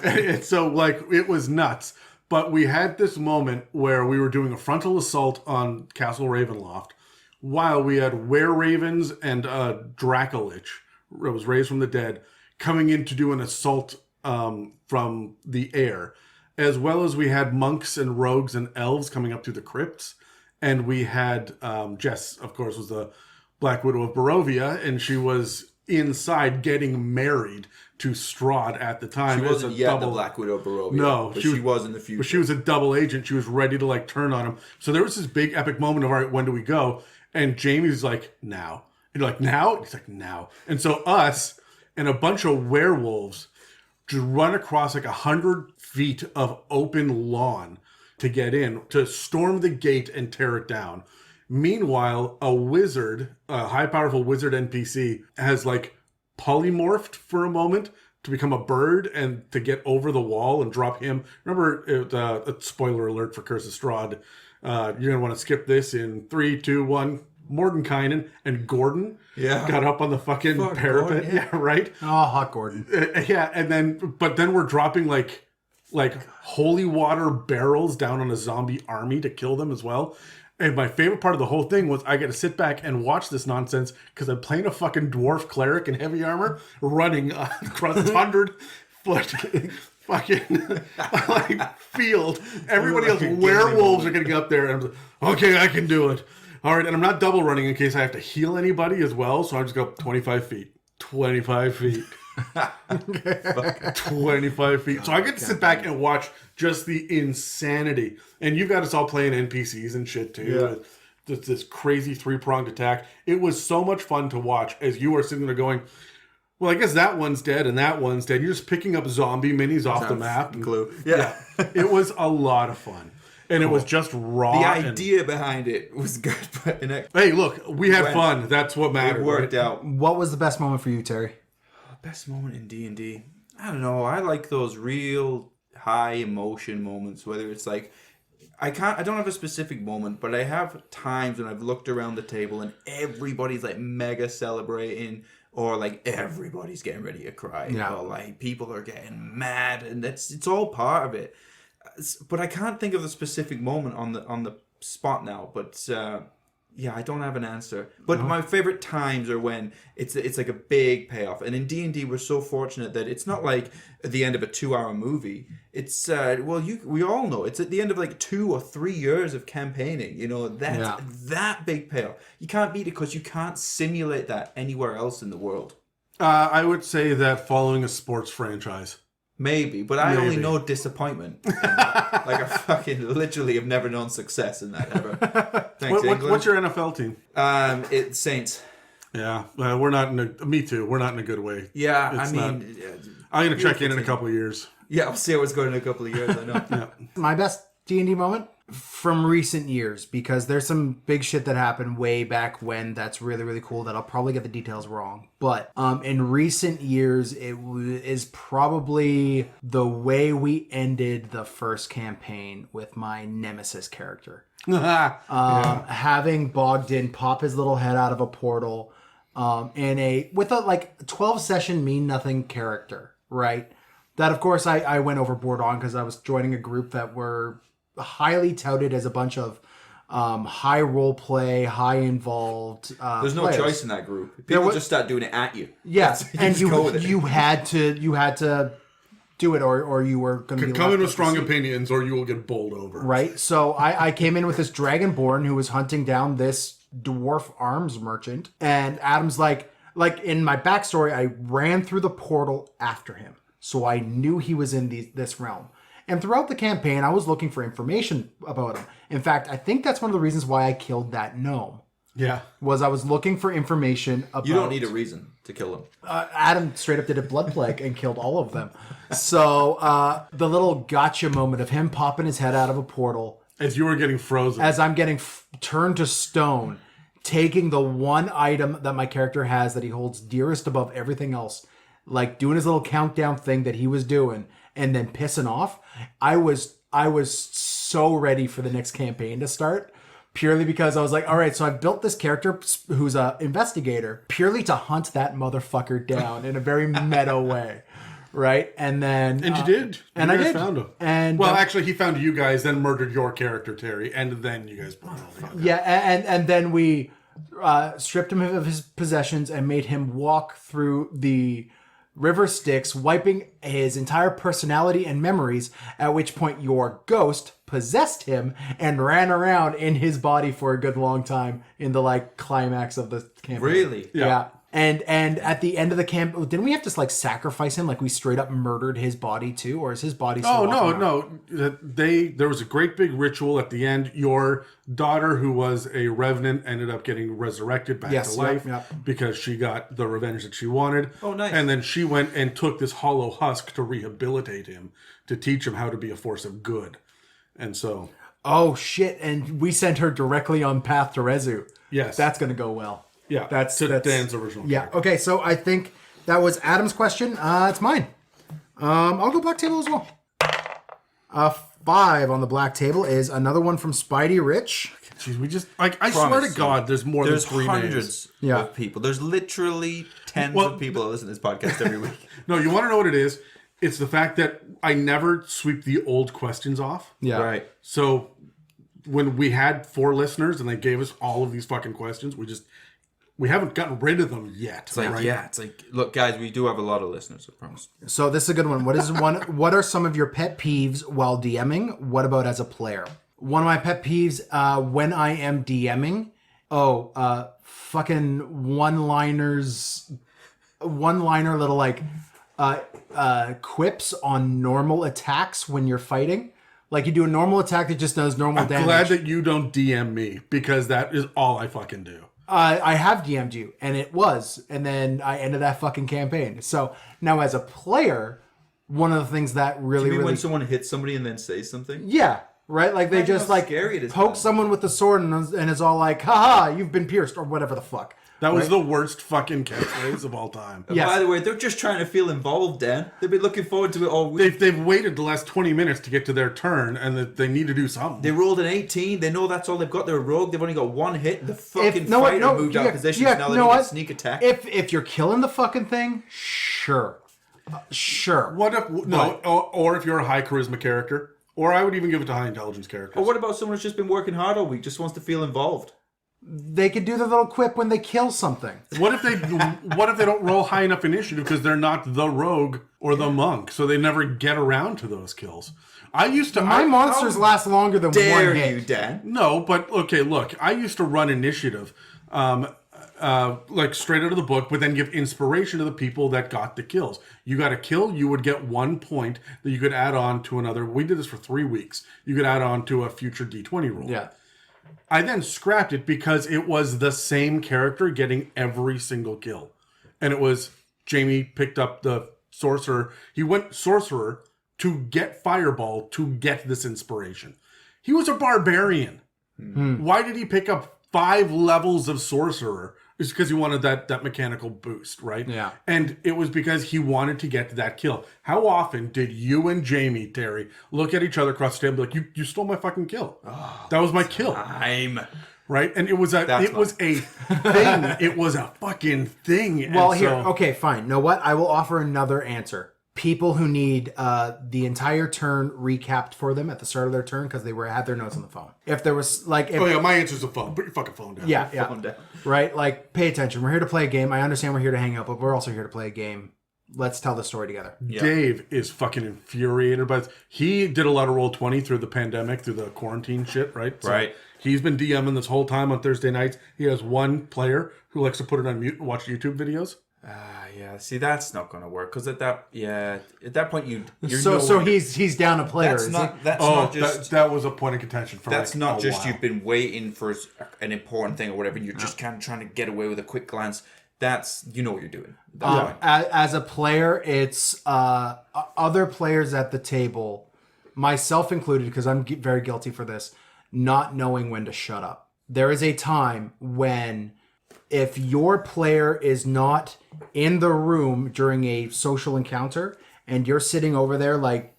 And so, like, it was nuts. But we had this moment where we were doing a frontal assault on Castle Ravenloft while we had were-ravens and Dracolich, that was raised from the dead, coming in to do an assault from the air, as well as we had monks and rogues and elves coming up through the crypts. And we had Jess, of course, was the Black Widow of Barovia, and she was inside getting married to Strahd at the time. She wasn't yet the Black Widow of Barovia. No, but she was in the future. But she was a double agent. She was ready to like turn on him. So there was this big epic moment of, all right, when do we go? And Jamie's like, now. And you're like, now? He's like, now. And so us and a bunch of werewolves just run across like 100 feet of open lawn to get in, to storm the gate and tear it down. Meanwhile, a wizard, a high powerful wizard NPC, has like polymorphed for a moment to become a bird and to get over the wall and drop him. Remember, spoiler alert for Curse of Strahd, you're going to want to skip this in 3, 2, 1. Mordenkainen and Gordon got up on the fucking parapet. Gordon, yeah, right? Oh, hot Gordon. Yeah, and then we're dropping like holy water barrels down on a zombie army to kill them as well. And my favorite part of the whole thing was I get to sit back and watch this nonsense because I'm playing a fucking dwarf cleric in heavy armor running across 100-foot fucking like field. Everybody else, werewolves are getting up there, and I'm like, okay, I can do it. All right, and I'm not double running in case I have to heal anybody as well, so I just go 25 feet. 25 feet. 25 feet. So I get to sit back and watch just the insanity. And you've got us all playing NPCs and shit too. this crazy 3-pronged attack. It was so much fun to watch as you are sitting there going, well, I guess that one's dead and that one's dead. You're just picking up zombie minis off the map. Glue. Yeah. It was a lot of fun. And it was just raw. The idea behind it was good. But hey, look, we had fun. That's what mattered. It worked out. What was the best moment for you, Terry? Best moment in D&D? I don't know. I like those real high emotion moments, whether it's like, I don't have a specific moment, but I have times when I've looked around the table and everybody's like mega celebrating, or like everybody's getting ready to cry, or like people are getting mad, and it's all part of it. But I can't think of the specific moment on the spot now. But I don't have an answer. But my favorite times are when it's like a big payoff. And in D&D, we're so fortunate that it's not like at the end of a 2-hour movie. It's we all know it's at the end of like 2 or 3 years of campaigning. You know, that big payoff. You can't beat it because you can't simulate that anywhere else in the world. I would say that following a sports franchise. Maybe, but I only know disappointment. Like I fucking literally have never known success in that ever. Thanks, England. What's your NFL team? It's Saints. Yeah, we're not in a. Me too. We're not in a good way. Yeah, I'm gonna check in a couple of years. Yeah, I'll see how it's going in a couple of years. I know. Yeah. My best D&D moment from recent years, because there's some big shit that happened way back when that's really, really cool that I'll probably get the details wrong. But in recent years, it is probably the way we ended the first campaign with my nemesis character. Having Bogdan pop his little head out of a portal with a 12 session mean nothing character, right? That, of course, I went overboard on because I was joining a group that were highly touted as a bunch of high role play, high involved There's no players. choice in that group. People just start doing it at you. Yes, and you had to do it, or you were going to be come in with strong opinions, or you will get bowled over. Right. So I came in with this dragonborn who was hunting down this dwarf arms merchant, and Adam's like in my backstory, I ran through the portal after him, so I knew he was in this realm. And throughout the campaign, I was looking for information about him. In fact, I think that's one of the reasons why I killed that gnome. Yeah. Was I was looking for information about... You don't need a reason to kill him. Adam straight up did a blood plague and killed all of them. So the little gotcha moment of him popping his head out of a portal... As you were getting frozen. As I'm getting turned to stone, taking the one item that my character has that he holds dearest above everything else, like doing his little countdown thing that he was doing, and then pissing off. I was so ready for the next campaign to start, purely because I was like, all right, so I've built this character who's an investigator purely to hunt that motherfucker down in a very meta way, right? And then you did, and you I did. Found him. And actually, he found you guys, then murdered your character, Terry, and then you guys burned all together. Yeah, and then we stripped him of his possessions and made him walk through the river Styx, wiping his entire personality and memories, at which point your ghost possessed him and ran around in his body for a good long time in the climax of the campaign. Really? Yeah. And at the end of the camp, didn't we have to sacrifice him? We straight up murdered his body too, or is his body still no. There was a great big ritual at the end. Your daughter, who was a revenant, ended up getting resurrected back to life because she got the revenge that she wanted. Oh, nice. And then she went and took this hollow husk to rehabilitate him, to teach him how to be a force of good. And so... Oh, shit. And we sent her directly on path to Rezu. Yes. That's going to go well. Yeah, that's Dan's original. Yeah. Character. Okay, so I think that was Adam's question. It's mine. I'll go black table as well. 5 on the black table is another one from Spidey Rich. Jeez, we just I swear to God, there's more than 3 hundreds names. of people. There's literally tens of people that listen to this podcast every week. No, you want to know what it is? It's the fact that I never sweep the old questions off. Yeah. Right. So when we had 4 listeners and they gave us all of these fucking questions, we haven't gotten rid of them yet. It's it's look, guys, we do have a lot of listeners, I promise. So this is a good one. What are some of your pet peeves while DMing? What about as a player? One of my pet peeves when I am DMing, fucking one-liner little quips on normal attacks when you're fighting. Like you do a normal attack that just does normal damage. Glad that you don't DM me because that is all I fucking do. I have DM'd you, and it was, and then I ended that fucking campaign. So now, as a player, one of the things that really, You mean really, when someone hits somebody and then says something? yeah, right, like they Imagine just how like scary it is, poke man. someone with the sword, and it's all like, haha, you've been pierced, or whatever the fuck. That was the worst fucking catchphrase of all time. Yes. By the way, they're just trying to feel involved, Dan. They've been looking forward to it all week. They've waited the last 20 minutes to get to their turn, and that they need to do something. They rolled an 18. They know that's all they've got. They're a rogue. They've only got one hit. The fucking no, fighter no, moved yeah, out of position. yeah, Now they know need a what? sneak attack. If you're killing the fucking thing, sure. Sure. What if or if you're a high charisma character, or I would even give it to high intelligence characters. Or what about someone who's just been working hard all week, just wants to feel involved? They could do the little quip when they kill something. What if they don't roll high enough initiative because they're not the rogue or the monk, so they never get around to those kills? I used to My monsters last longer than Dare one hit. you, Dan? No, but okay, look, I used to run initiative, like straight out of the book, but then give inspiration to the people that got the kills. You got a kill, you would get 1 point that you could add on to another. We did this for 3 weeks. You could add on to a future D20 roll. Yeah. I then scrapped it because it was the same character getting every single kill. And it was Jamie picked up the sorcerer. He went sorcerer to get fireball to get this inspiration. He was a barbarian. Why did he pick up 5 levels of sorcerer? It's because he wanted that mechanical boost, right? Yeah. And it was because he wanted to get to that kill. How often did you and Jamie, Terry, look at each other across the table and be like, you stole my fucking kill. That was my kill. I'm... Right? And it was a thing. It was a fucking thing. Well, And here, so- okay, fine. Know what? I will offer another answer. People who need the entire turn recapped for them at the start of their turn because they had their notes on the phone. If there was like, if, Oh yeah, my answer's the phone. Put your fucking phone down. yeah, Phone down. right. Like, pay attention. We're here to play a game. I understand we're here to hang out, but we're also here to play a game. Let's tell the story together. Yeah. Dave is fucking infuriated by this. He did a lot of Roll20 through the pandemic, through the quarantine shit, right? So Right. He's been DMing this whole time on Thursday nights. He has one player who likes to put it on mute and watch YouTube videos. Yeah, see, that's not going to work because at that point you're So he's down a player. That's is not. he? That's Oh, not just. that was a point of contention for That's like not a just while. you've been waiting for an important thing or whatever. And you're just kind of trying to get away with a quick glance. That's what you're doing. As a player, it's other players at the table, myself included, because I'm very guilty for this, not knowing when to shut up. There is a time when if your player is not in the room during a social encounter and you're sitting over there like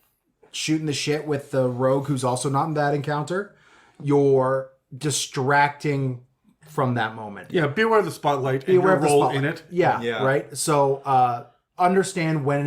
shooting the shit with the rogue who's also not in that encounter, you're distracting from that moment. Yeah, beware of the spotlight and Beware your of the role spotlight. in it. Yeah, right. So understand when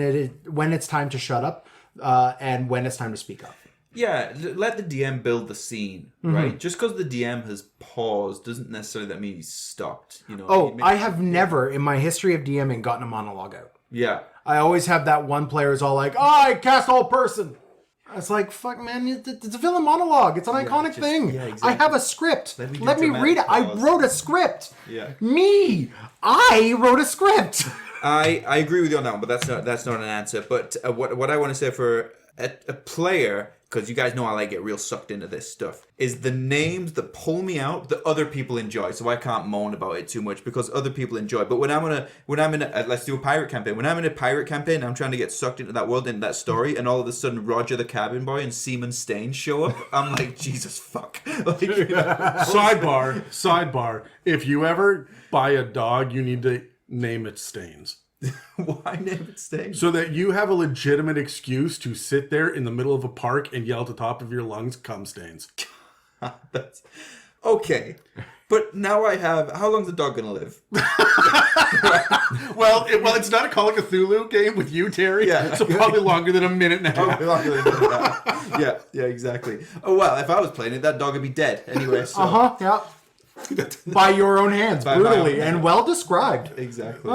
it's time to shut up, and when it's time to speak up. Yeah, let the DM build the scene, right? Just because the DM has paused doesn't necessarily that mean he's stopped. You know. Oh, I have never in my history of DMing gotten a monologue out. Yeah. I always have that one player who's all like, "Oh, I cast all person." It's like, fuck, man, it's a villain monologue. It's an iconic thing. yeah, exactly. I have a script. Let me do Let me read it. I dramatic pause. wrote a script. Yeah. Me. I wrote a script. I agree with you on that one, but that's not an answer. But what I want to say for a player, because you guys know I like get real sucked into this stuff, is the names that pull me out that other people enjoy. So I can't moan about it too much because other people enjoy. But when I'm in a let's do a pirate campaign. When I'm in a pirate campaign, I'm trying to get sucked into that world, into that story, and all of a sudden Roger the cabin boy and Seaman Stain show up. I'm like, Jesus fuck. Like, Sidebar. If you ever buy a dog, you need to name it Stains. why name it Stain? So that you have a legitimate excuse to sit there in the middle of a park and yell at the top of your lungs, "Cum Stains." That's okay. But now I have. How long's the dog gonna live? Well, it's not a Call of Cthulhu game with you, Terry. Yeah. So probably longer than a minute and a half. Yeah, exactly. Oh well, if I was playing it, that dog would be dead anyway. So. Yeah. By your own hands, By my brutally, own and hands. well described. Exactly.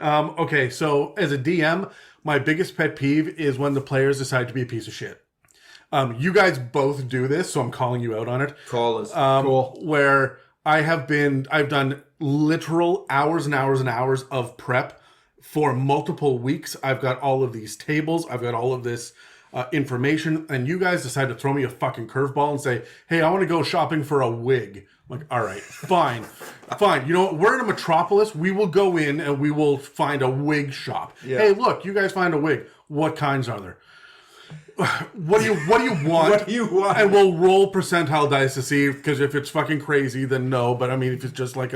Okay, so as a DM, my biggest pet peeve is when the players decide to be a piece of shit. You guys both do this, so I'm calling you out on it. Call us. Cool. Where I've done literal hours and hours and hours of prep for multiple weeks. I've got all of these tables. I've got all of this information, and you guys decide to throw me a fucking curveball and say, hey, I want to go shopping for a wig. I'm like, all right, fine. You know what? We're in a metropolis. We will go in and we will find a wig shop. Yeah. Hey, look, you guys find a wig. What kinds are there? What do you want? What do you want? And we'll roll percentile dice to see, because if it's fucking crazy, then no. But I mean, if it's just like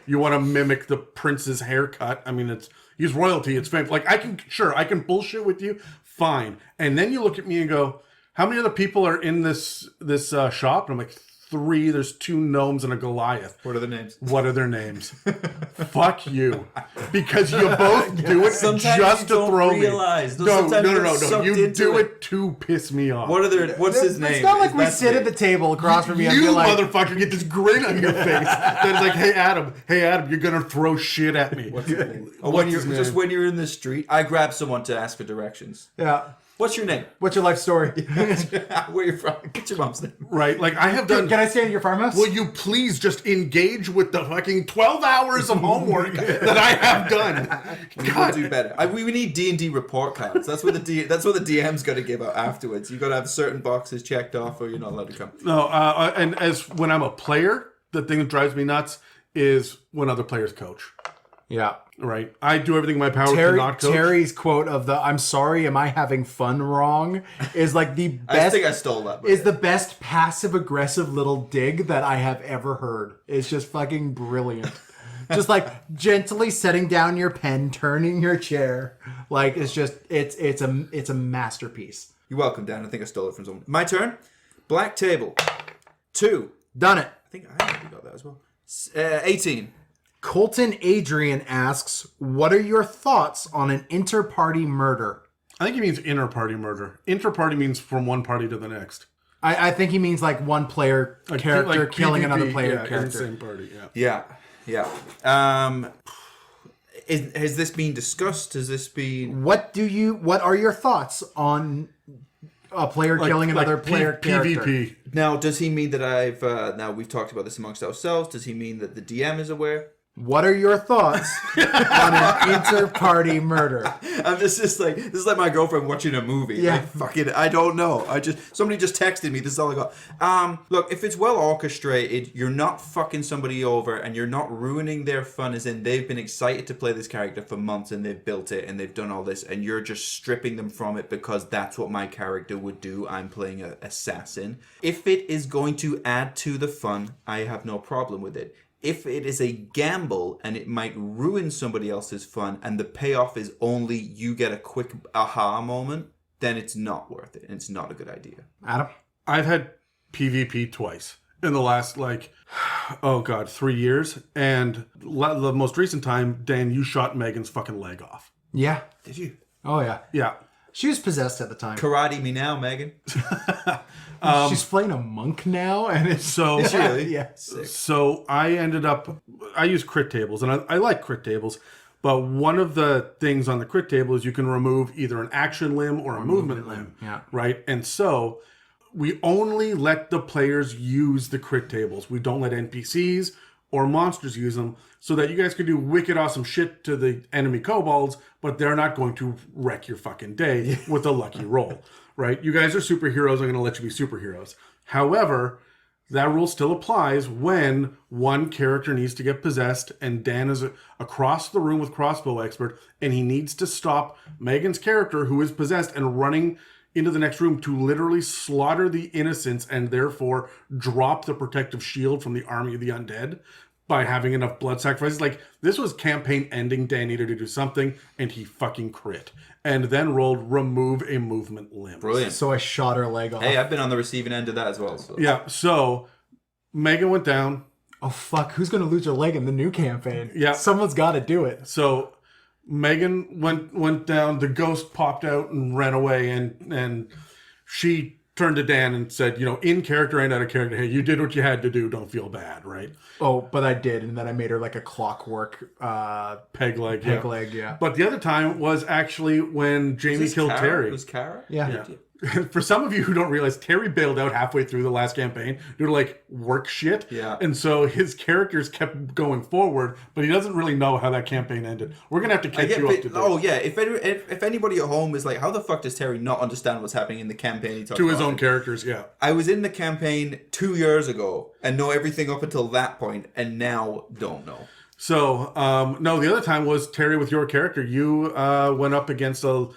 you want to mimic the prince's haircut, I mean, he's royalty. It's famous. Like, I can bullshit with you, fine. And then you look at me and go, how many other people are in this shop? And I'm like, 3. There's 2 gnomes and a Goliath. What are the names? What are their names? Fuck you. Because you both do it Sometimes just you to don't throw realize. me. No, sometimes you No. get sucked You into do it. it to piss me off. What's his name? It's not like Is we that sit name? at the table across from you and You be like, motherfucker get this grin on your face. That's like, hey Adam, you're gonna throw shit at me. When you're in the street, I grab someone to ask for directions. yeah. What's your name? What's your life story? Where you from? What's your mom's name? Right? Like, I have done. Can I stay in your farmhouse? Will you please just engage with the fucking 12 hours of homework that I have done? We'll do better. We need D&D report cards. That's what the DM's got to give out afterwards. You got to have certain boxes checked off, or you're not allowed to come. No, and as when I'm a player, the thing that drives me nuts is when other players coach. Yeah. Right? I do everything in my power to not coach. Terry's quote of the "I'm sorry, am I having fun wrong?" is like the best. I think I stole that. Is the best passive aggressive little dig that I have ever heard. It's just fucking brilliant. Just like gently setting down your pen, turning your chair, like it's a masterpiece. You're welcome, Dan. I think I stole it from someone. My turn. Black table. 2. Done it. I think I already got that as well. 18. Colton Adrian asks, "What are your thoughts on an interparty murder?" I think he means inter-party murder. Inter-party means from one party to the next. I think he means like one player character like killing PvP, another player in the character. same party, yeah. Yeah. Has this been discussed? Has this been... What are your thoughts on a player killing another player character? PvP. Now, does he mean that now we've talked about this amongst ourselves. Does he mean that the DM is aware? What are your thoughts on an inter-party murder? I'm just like, this is like my girlfriend watching a movie. Yeah. Like, fucking, I don't know. Somebody just texted me. This is all I got. Look, if it's well orchestrated, you're not fucking somebody over and you're not ruining their fun, as in they've been excited to play this character for months and they've built it and they've done all this and you're just stripping them from it because that's what my character would do. I'm playing an assassin. If it is going to add to the fun, I have no problem with it. If it is a gamble and it might ruin somebody else's fun and the payoff is only you get a quick aha moment, then it's not worth it and it's not a good idea. Adam? I've had PvP twice in the last, 3 years. And the most recent time, Dan, you shot Megan's fucking leg off. Yeah. Did you? Oh, yeah. Yeah. She was possessed at the time. Karate me now, Megan. She's playing a monk now, and it's So, Really? yeah. So I use crit tables, and I like crit tables, but one of the things on the crit table is you can remove either an action limb or a movement limb. Yeah. Right? And so we only let the players use the crit tables. We don't let NPCs or monsters use them, so that you guys can do wicked awesome shit to the enemy kobolds, but they're not going to wreck your fucking day with a lucky roll. Right? You guys are superheroes. I'm going to let you be superheroes. However, that rule still applies when one character needs to get possessed and Dan is across the room with crossbow expert and he needs to stop Megan's character who is possessed and running into the next room to literally slaughter the innocents and therefore drop the protective shield from the army of the undead by having enough blood sacrifices. Like, this was campaign ending. Dan needed to do something and he fucking crit. And then rolled remove a movement limb. Brilliant. So I shot her leg off. Hey, I've been on the receiving end of that as well. So. Yeah, so Megan went down. Oh, fuck. Who's going to lose her leg in the new campaign? Yeah. Someone's got to do it. So Megan went down, the ghost popped out and ran away, and she turned to Dan and said, in character and out of character, hey, you did what you had to do, don't feel bad, right? Oh, but I did, and then I made her like a clockwork Peg leg, leg, yeah. But the other time was actually when Jamie killed Kara? Terry. It was Kara? Yeah. For some of you who don't realize, Terry bailed out halfway through the last campaign due to like work shit. Yeah. And so his characters kept going forward, but he doesn't really know how that campaign ended. We're gonna have to catch you up to date. Oh yeah, if anybody at home is like, how the fuck does Terry not understand what's happening in the campaign? He talks To his about own characters, yeah. I was in the campaign 2 years ago and know everything up until that point, and now don't know. So, no, the other time was, Terry, with your character, you went up against a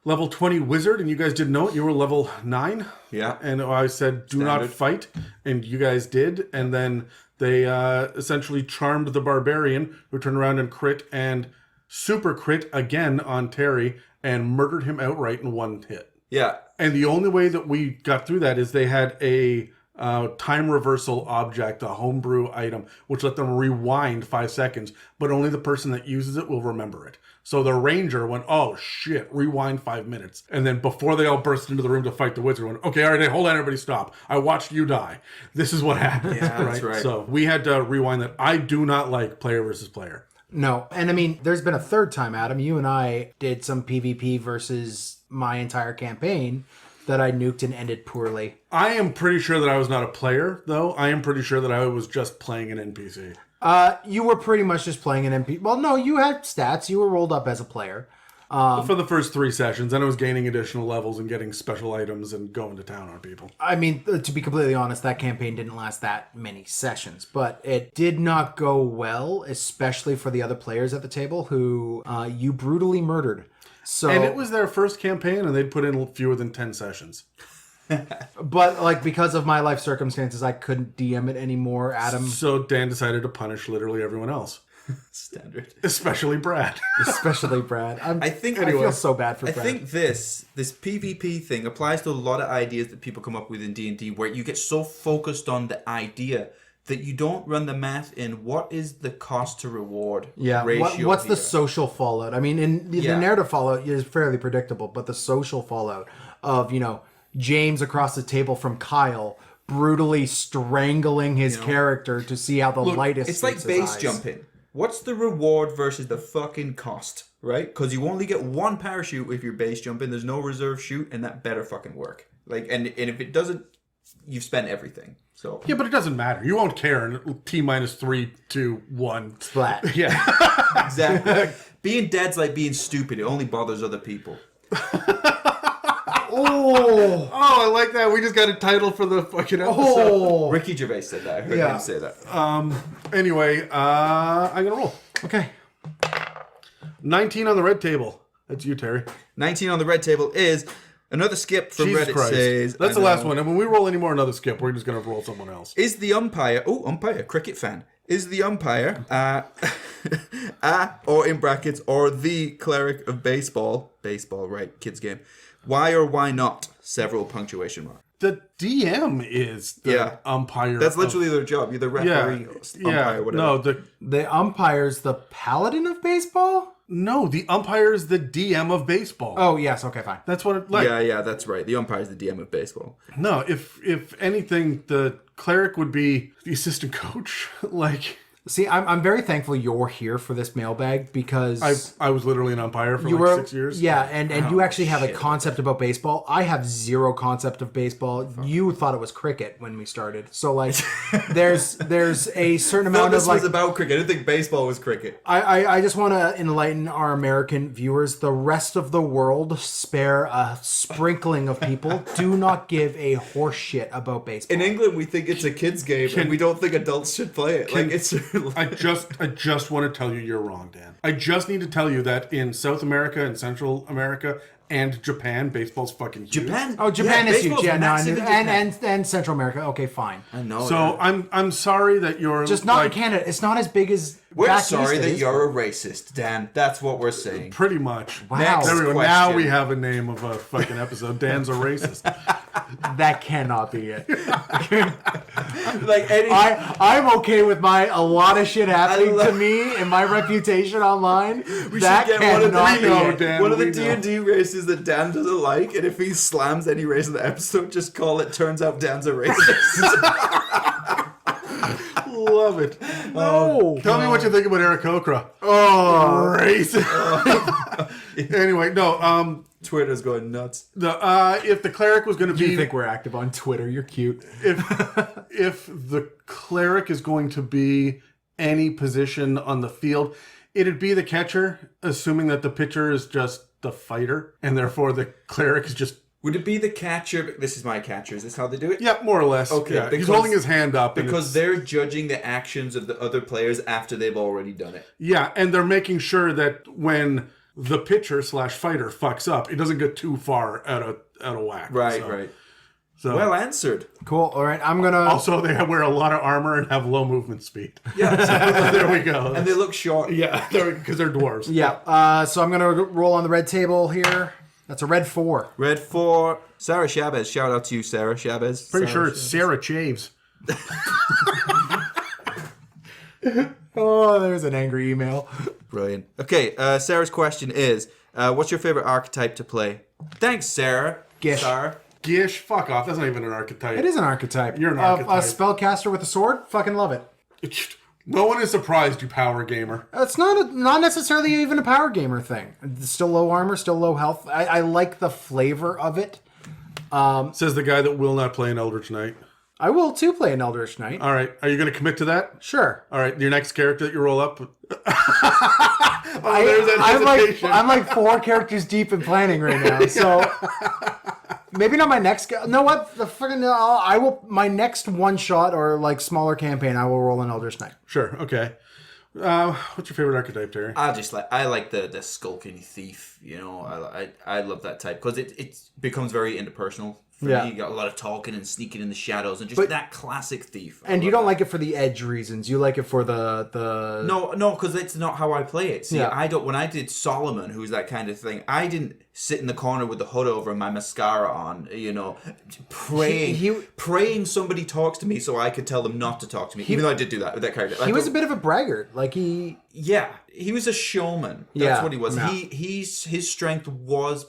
level 20 wizard, and you guys didn't know it. You were level 9. Yeah. And I said, do not fight. And you guys did. And then they essentially charmed the barbarian, who turned around and crit and super crit again on Terry and murdered him outright in one hit. Yeah. And the only way that we got through that is they had a time reversal object, a homebrew item, which let them rewind 5 seconds, but only the person that uses it will remember it. So the ranger went, oh shit, rewind 5 minutes. And then before they all burst into the room to fight the wizard, went, okay, all right, hold on, everybody stop. I watched you die. This is what happened. Yeah, that's right. So we had to rewind that. I do not like player versus player. No. And I mean, there's been a third time, Adam. You and I did some PvP versus my entire campaign that I nuked and ended poorly. I am pretty sure that I was not a player, though. I am pretty sure that I was just playing an NPC. You were pretty much just playing an NPC. Well, no, you had stats. You were rolled up as a player. For the first 3 sessions, then I was gaining additional levels and getting special items and going to town on people. I mean, to be completely honest, that campaign didn't last that many sessions, but it did not go well, especially for the other players at the table who you brutally murdered. So, And it was their first campaign, and they'd put in fewer than 10 sessions. But like because of my life circumstances, I couldn't DM it anymore, Adam. So Dan decided to punish literally everyone else. Standard. Especially Brad. Especially Brad. I think I feel so bad for Brad. I think this PvP thing applies to a lot of ideas that people come up with in D&D, where you get so focused on the idea that you don't run the math in what is the cost to reward ratio. What's the here. social fallout? I mean, in the narrative fallout is fairly predictable, but the social fallout of, James across the table from Kyle brutally strangling his character to see how the light is. It's like base jumping. What's the reward versus the fucking cost, right? Because you only get one parachute if you're base jumping. There's no reserve chute, and that better fucking work. And if it doesn't, you've spent everything. So Yeah, but it doesn't matter. You won't care in T-3, 2, 1. Splat. Yeah. exactly. Being dead's like being stupid. It only bothers other people. Oh, I like that. We just got a title for the fucking episode. oh. Ricky Gervais said that. I heard him say that. Anyway, I'm going to roll. Okay. 19 on the red table. That's you, Terry. 19 on the red table is another skip from Jesus Reddit Christ. says... That's the last one. And when we roll any more another skip, we're just going to roll someone else. Is the umpire... Oh, umpire, cricket fan. Is the umpire, or in brackets, or the cleric of baseball, right, kids game, why or why not, several punctuation marks. The DM is the umpire. That's literally their job. You're the referee, umpire, whatever. No, The umpire's the paladin of baseball? the umpire is the DM of baseball. Oh, yes. Okay, fine. That's what it like. Yeah, that's right. The umpire is the DM of baseball. No, if anything, the cleric would be the assistant coach. See, I'm very thankful you're here for this mailbag because I was literally an umpire for you were 6 years. Yeah, and you actually have a concept about baseball. I have zero concept of baseball. You thought it was cricket when we started, so there's a certain amount this of was about cricket. I didn't think baseball was cricket. I just want to enlighten our American viewers. The rest of the world, spare a sprinkling of people. Do not give a horse shit about baseball. In England, we think it's a kids' game, and we don't think adults should play it. It's. I just want to tell you you're wrong, Dan. I just need to tell you that in South America and Central America and Japan, baseball's fucking huge. Japan? Oh, Japan is huge. baseball's Yeah, no, massive in Japan. and Central America. Okay, fine. I know. So I'm sorry that you're Just not in Canada. It's not as big as. we're back sorry east it that is. you're a racist, Dan. That's what we're saying. pretty much. Wow. Next. There we go. question. Now we have a name of a fucking episode. Dan's a racist. That cannot be it. Any. I'm okay with a lot of shit happening I to love- me and my reputation online. We That should get one of the cannot be it. Dan, one of the we know. D&D races that Dan doesn't like, and if he slams any race in the episode, just call it "Turns out Dan's a racist." Love it. No. Tell me what you think about Eric Okra. Oh. Racist. Anyway, no. Twitter's going nuts. If the cleric was going to Do be, you think we're active on Twitter? You're cute. if the cleric is going to be any position on the field, it'd be the catcher, assuming that the pitcher is just the fighter, and therefore the cleric is just. Would it be the catcher? This is my catcher. Is this how they do it? Yeah, more or less. Okay, Yeah, he's because- holding his hand up. Because they're judging the actions of the other players after they've already done it. Yeah, and they're making sure that when the pitcher / fighter fucks up, it doesn't get too far out of whack. Right, So- right. So Well answered. Cool. All right, I'm gonna. also they wear a lot of armor and have low movement speed. Yeah. So there we go. And they look short. yeah, because they're dwarves. Yeah. So I'm gonna roll on the red table here. That's a red 4. Red 4. Sarah Chaves. Shout out to you, Sarah Chaves. Pretty sure it's Sara Chaves. Oh, there's an angry email. Brilliant. Okay, Sarah's question is, what's your favorite archetype to play? Thanks, Sarah. Gish. Sarah. Gish, fuck off. That's not even an archetype. It is an archetype. You're an A archetype. spellcaster with a sword. Fucking love it. No one is surprised, you power gamer. It's not necessarily even a power gamer thing. It's still low armor, still low health. I like the flavor of it. Says the guy that will not play an Eldritch Knight. I will too play an Eldritch Knight. All right, are you going to commit to that? Sure. All right, your next character that you roll up. There's that hesitation. I'm like 4 characters deep in planning right now. So maybe not my next. No, what the fucking? I will my next one shot or like smaller campaign. I will roll an Eldritch Knight. Sure. Okay. What's your favorite archetype, Terry? I like the skulking thief. You know, I love that type because it becomes very interpersonal. For Yeah. me, you got a lot of talking and sneaking in the shadows and just that classic thief. And you don't like it for the edge reasons. You like it for the. No, because it's not how I play it. See, Yeah. I don't. When I did Solomon, who's that kind of thing, I didn't sit in the corner with the hood over and my mascara on, you know, praying somebody talks to me so I could tell them not to talk to me. Even though I did do that with that character. He was a bit of a braggart. Like he. Yeah, he was a showman. That's Yeah, what he was. yeah. His strength was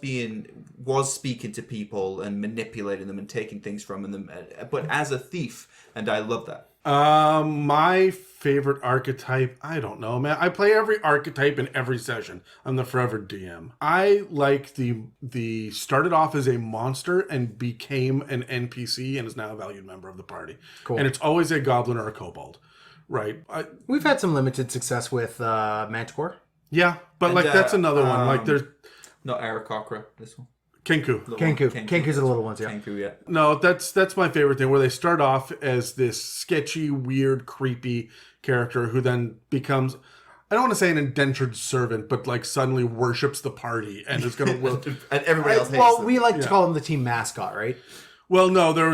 speaking to people and manipulating them and taking things from them. But as a thief, and I love that. My favorite archetype, I don't know, man. I play every archetype in every session. I'm the forever DM. I like the started off as a monster and became an NPC and is now a valued member of the party. Cool. And it's always a goblin or a kobold, right? We've had some limited success with Manticore. Yeah, but like that's another one. Like there's Not Aarakocra, this one. Kenku. Kenku's are the little ones, yeah. Kenku, yeah. No, that's my favorite thing, where they start off as this sketchy, weird, creepy character who then becomes, I don't want to say an indentured servant, but like suddenly worships the party and is going to And everybody else hates Well, them. we like to call him the team mascot, right? Well, no, look,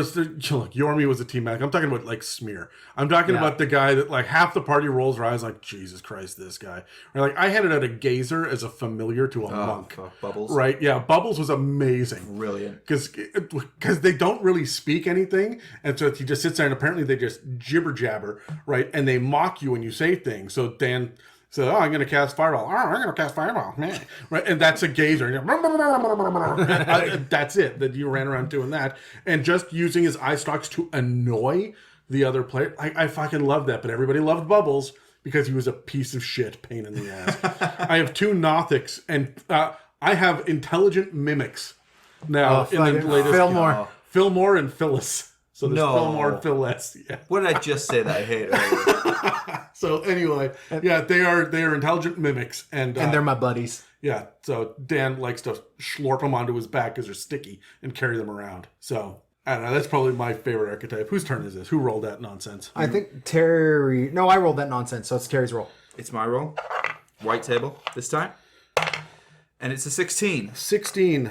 Yormi was a team mac. I'm talking about like Smear. I'm talking about the guy that like half the party rolls their eyes like, Jesus Christ, this guy. Or like I handed out a gazer as a familiar to a monk. Fuck, Bubbles. Right? Yeah, Bubbles was amazing. Brilliant. Because they don't really speak anything, and so he just sits there and apparently they just jibber jabber, right? And they mock you when you say things. So Dan said, "Oh, I'm going to cast fireball. Oh, I'm going to cast fireball, man." Right? And that's a gazer. That's it. That you ran around doing that and just using his eye stalks to annoy the other player. I fucking love that. But everybody loved Bubbles because he was a piece of shit, pain in the ass. I have 2 Nothics and I have intelligent mimics now in the latest. Fillmore and Phyllis. So there's Fillmore and Phyllis. Yeah. What did I just say that I hate earlier? So anyway, yeah, they are intelligent mimics, and they're my buddies. Yeah, so Dan likes to slurp them onto his back because they're sticky and carry them around. So I don't know. That's probably my favorite archetype. Whose turn is this? Who rolled that nonsense? I think Terry. No, I rolled that nonsense, so it's Terry's roll. It's my roll. White table this time. And it's a 16. 16.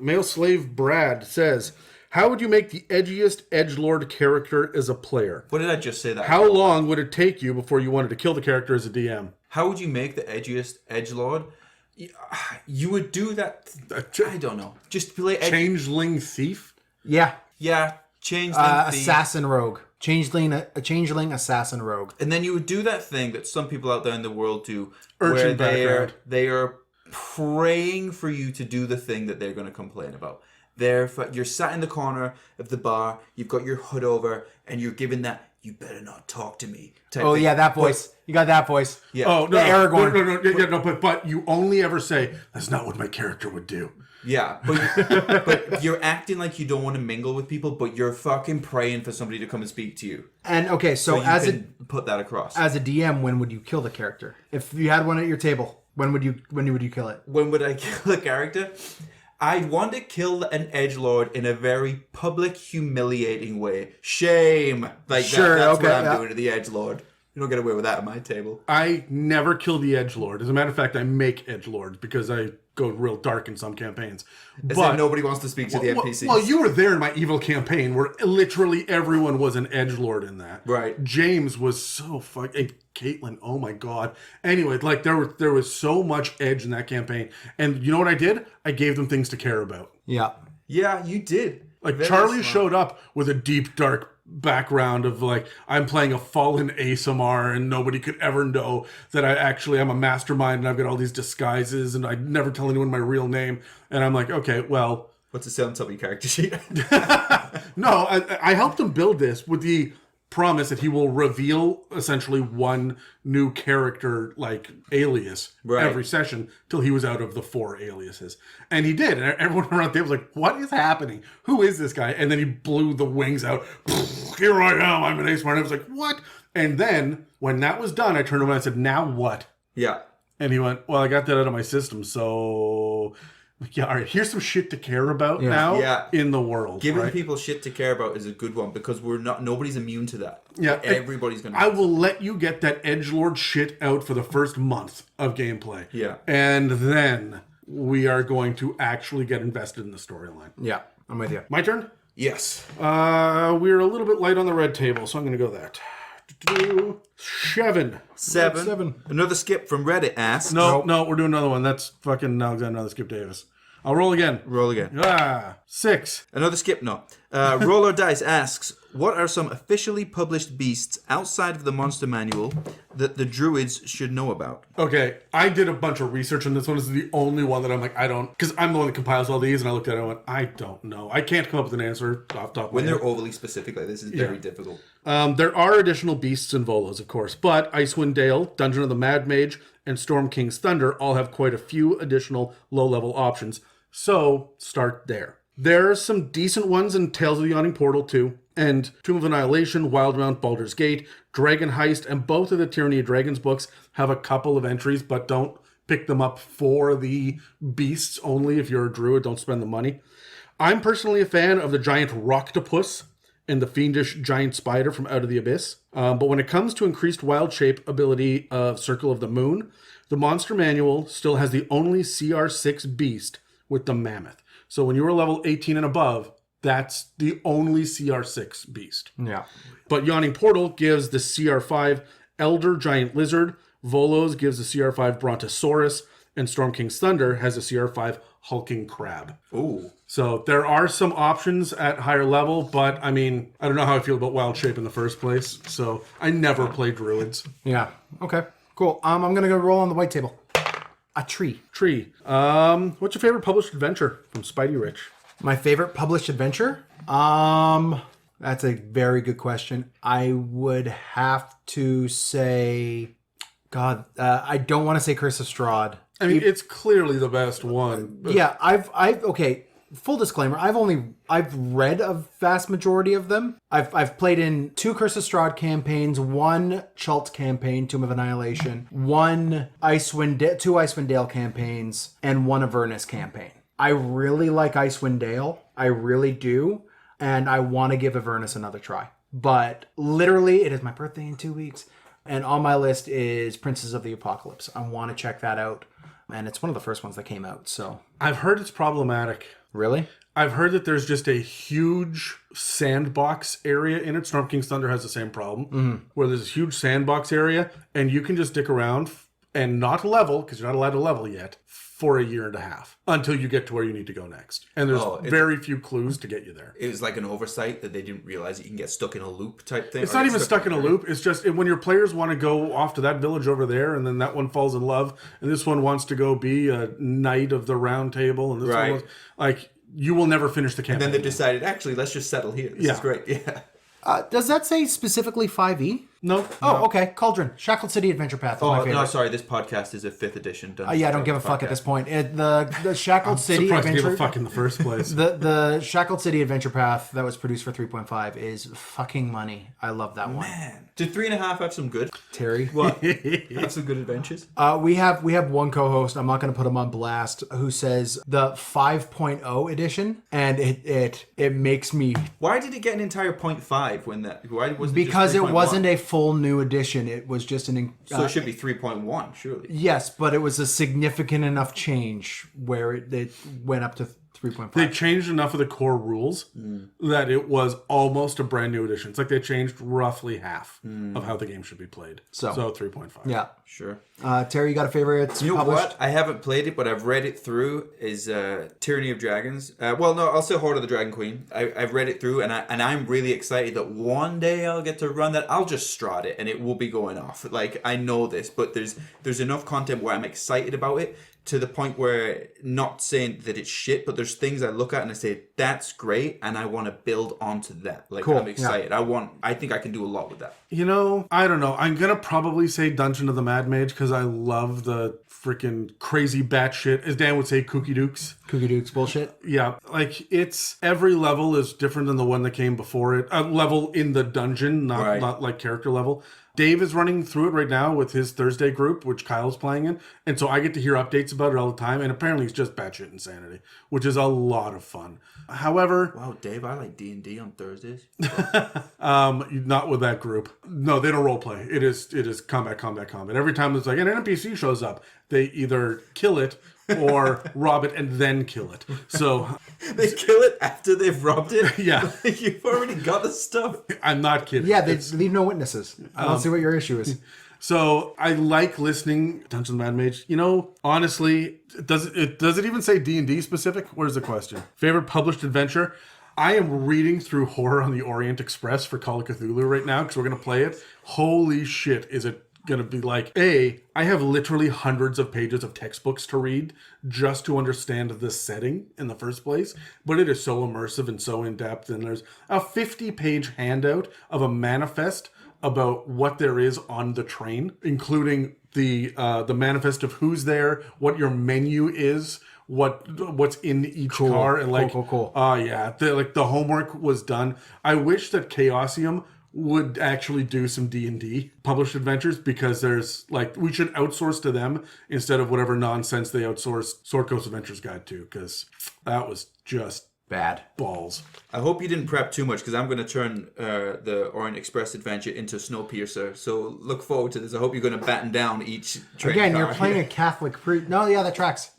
Male slave Brad says, how would you make the edgiest edgelord character as a player? What did I just say that? How long would it take you before you wanted to kill the character as a DM? How would you make the edgiest edgelord? You would do that. I don't know. Just play Changeling thief? Yeah. Yeah, changeling thief. Assassin rogue. A changeling assassin rogue. And then you would do that thing that some people out there in the world do, Urchin where background. they are praying for you to do the thing that they're going to complain about. You're sat in the corner of the bar, you've got your hood over, and you're given that "you better not talk to me" type Oh thing. yeah, that voice. You got that voice. Yeah. Oh no, Aragorn. no, but you only ever say that's not what my character would do. Yeah, but you're acting like you don't want to mingle with people, but you're fucking praying for somebody to come and speak to you. And okay, so You as can put that across. a DM, when would you kill the character? If you had one at your table, when would you kill it? When would I kill a character? I'd want to kill an edgelord in a very public, humiliating way. Shame. Like Sure, that's okay, what I'm yeah. doing to the edgelord. You don't get away with that at my table. I never kill the edgelord. As a matter of fact, I make edgelords because I go real dark in some campaigns. As if nobody wants to speak to the NPCs. Well, you were there in my evil campaign where literally everyone was an edgelord in that. Right. James was so fucking... Caitlin, oh my god. Anyway, like there was so much edge in that campaign. And you know what I did? I gave them things to care about. Yeah. Yeah, you did. Like Very Charlie smart. showed up with a deep, dark background of like, I'm playing a fallen ASMR and nobody could ever know that I'm a mastermind and I've got all these disguises and I never tell anyone my real name. And I'm like, okay, well... What's it say on top of your character sheet? No, I helped him build this with the promise that he will reveal essentially one new character like alias every session till he was out of the 4 aliases. And he did. And everyone around the table was like, what is happening? Who is this guy? And then he blew the wings out. Here I am. I'm an ace man. I was like, what? And then when that was done, I turned around and I said, now what? Yeah. And he went, well, I got that out of my system. So yeah, all right, here's some shit to care about now in the world. Giving people shit to care about is a good one because nobody's immune to that. Yeah. Everybody's going to... I will let you get that edgelord shit out for the first month of gameplay. Yeah. And then we are going to actually get invested in the storyline. Yeah, I'm with you. My turn? Yes. We're a little bit light on the red table, so I'm going to go that. Seven. Another skip from Reddit asks... No, we're doing another one. That's fucking Alexander Skip Davis. I'll roll again. Roll again. 6. Another skip, no. Roller Dice asks, what are some officially published beasts outside of the monster manual that the druids should know about? Okay, I did a bunch of research on this one. This is the only one that I'm like, I don't... Because I'm the one that compiles all these, and I looked at it and I went, I don't know. I can't come up with an answer off the top of When my head. they're overly specific like this, is very difficult. There are additional beasts and volos, of course, but Icewind Dale, Dungeon of the Mad Mage, and Storm King's Thunder all have quite a few additional low-level options. So, start there. There are some decent ones in Tales of the Yawning Portal, too, and Tomb of Annihilation, Wildmount, Baldur's Gate, Dragon Heist, and both of the Tyranny of Dragons books have a couple of entries, but don't pick them up for the beasts only. If you're a druid, don't spend the money. I'm personally a fan of the giant Rocktopus and the fiendish giant spider from Out of the Abyss. But when it comes to increased wild shape ability of Circle of the Moon, the Monster Manual still has the only CR6 beast with the Mammoth. So when you were level 18 and above, that's the only CR6 beast. Yeah. But Yawning Portal gives the CR5 Elder Giant Lizard, Volos gives the CR5 Brontosaurus, and Storm King's Thunder has a CR5 Hulking Crab. Ooh. So there are some options at higher level, but I mean, I don't know how I feel about wild shape in the first place. So I never play druids. Yeah. Okay. Cool. I'm gonna go roll on the white table. A tree. What's your favorite published adventure from Spidey Rich? My favorite published adventure? That's a very good question. I would have to say, God, I don't want to say Curse of Strahd. I mean, it's clearly the best one. But Yeah, okay. Full disclaimer: I've read a vast majority of them. I've played in 2 Curse of Strahd campaigns, 1 Chult campaign, Tomb of Annihilation, 2 Icewind Dale campaigns, and 1 Avernus campaign. I really like Icewind Dale. I really do, and I want to give Avernus another try. But literally, it is my birthday in 2 weeks, and on my list is Princes of the Apocalypse. I want to check that out, and it's one of the first ones that came out. So I've heard it's problematic. really. I've heard that there's just a huge sandbox area in it. Storm King's Thunder has the same problem, where there's a huge sandbox area, and you can just stick around and not level, because you're not allowed to level yet, for a year and a half until you get to where you need to go next. And there's very few clues to get you there. It was like an oversight that they didn't realize that you can get stuck in a loop type thing. It's not even stuck in a loop. It's just when your players want to go off to that village over there, and then that one falls in love, and this one wants to go be a knight of the round table, and this one wants, like, you will never finish the And campaign. then they decided, actually, let's just settle here. This is great. Yeah. Does that say specifically 5e? No. Oh, okay. Cauldron. Shackled City Adventure Path is my favorite. No, sorry. This podcast is a 5th edition. Yeah, I don't give a fuck at this point. The Shackled City Surprised you Adventure... gave a fuck in the first place. The Shackled City Adventure Path that was produced for 3.5 is fucking money. I love that one. Man. Did 3.5 have some good? Terry? What? Have some good adventures? We have one co-host, I'm not going to put him on blast, who says the 5.0 edition, and it makes me... Why did it get an entire 0.5 when that... Why wasn't Because it just it wasn't a full new edition. It was just an... So it should be 3.1, surely. Yes, but it was a significant enough change where it went up to 3.5. They changed enough of the core rules that it was almost a brand new edition. It's like they changed roughly half of how the game should be played. So 3.5. Yeah. Sure. Terry, you got a favorite? You know published? what? I haven't played it, but I've read it through. Is Tyranny of Dragons? Well, no, I'll say Horde of the Dragon Queen. I've read it through, and I'm really excited that one day I'll get to run that. I'll just strad it, and it will be going off. Like, I know this, but there's enough content where I'm excited about it, to the point where, not saying that it's shit, but there's things I look at and I say, that's great, and I want to build onto that. Like, Cool. I'm excited. Yeah. I think I can do a lot with that. You know, I don't know. I'm going to probably say Dungeon of the Mad Mage because I love the freaking crazy batshit, as Dan would say, kooky dukes. Kooky Dukes bullshit. Yeah, like it's every level is different than the one that came before it. Level in the dungeon, not like character level. Dave is running through it right now with his Thursday group, which Kyle's playing in. And so I get to hear updates about it all the time. And apparently it's just batshit insanity, which is a lot of fun. However... Wow, Dave, I like D&D on Thursdays. not with that group. No, they don't role play. It is combat. Every time it's like an NPC shows up, they either kill it or rob it and then kill it. So They kill it after they've robbed it? Yeah. You've already got the stuff. I'm not kidding. Yeah, they leave no witnesses. I don't see what your issue is. So I like listening Dungeon Mad Mage. You know, honestly, does it even say D&D specific? Where's the question? Favorite published adventure? I am reading through Horror on the Orient Express for Call of Cthulhu right now because we're going to play it. Holy shit, is it going to be like... I have literally hundreds of pages of textbooks to read just to understand the setting in the first place. But it is so immersive and so in-depth. And there's a 50-page handout of a manifest about what there is on the train, including the manifest of who's there, what your menu is, what's in each car, and like, cool. Yeah, the homework was done. I wish that Chaosium would actually do some D&D published adventures, because there's like, we should outsource to them instead of whatever nonsense they outsourced Sword Coast Adventures Guide to, because that was just Bad. balls. I hope you didn't prep too much, because I'm going to turn the Orient Express adventure into Snowpiercer. So look forward to this. I hope you're going to batten down each train Again, car. you're playing a Catholic priest. No, yeah, that tracks.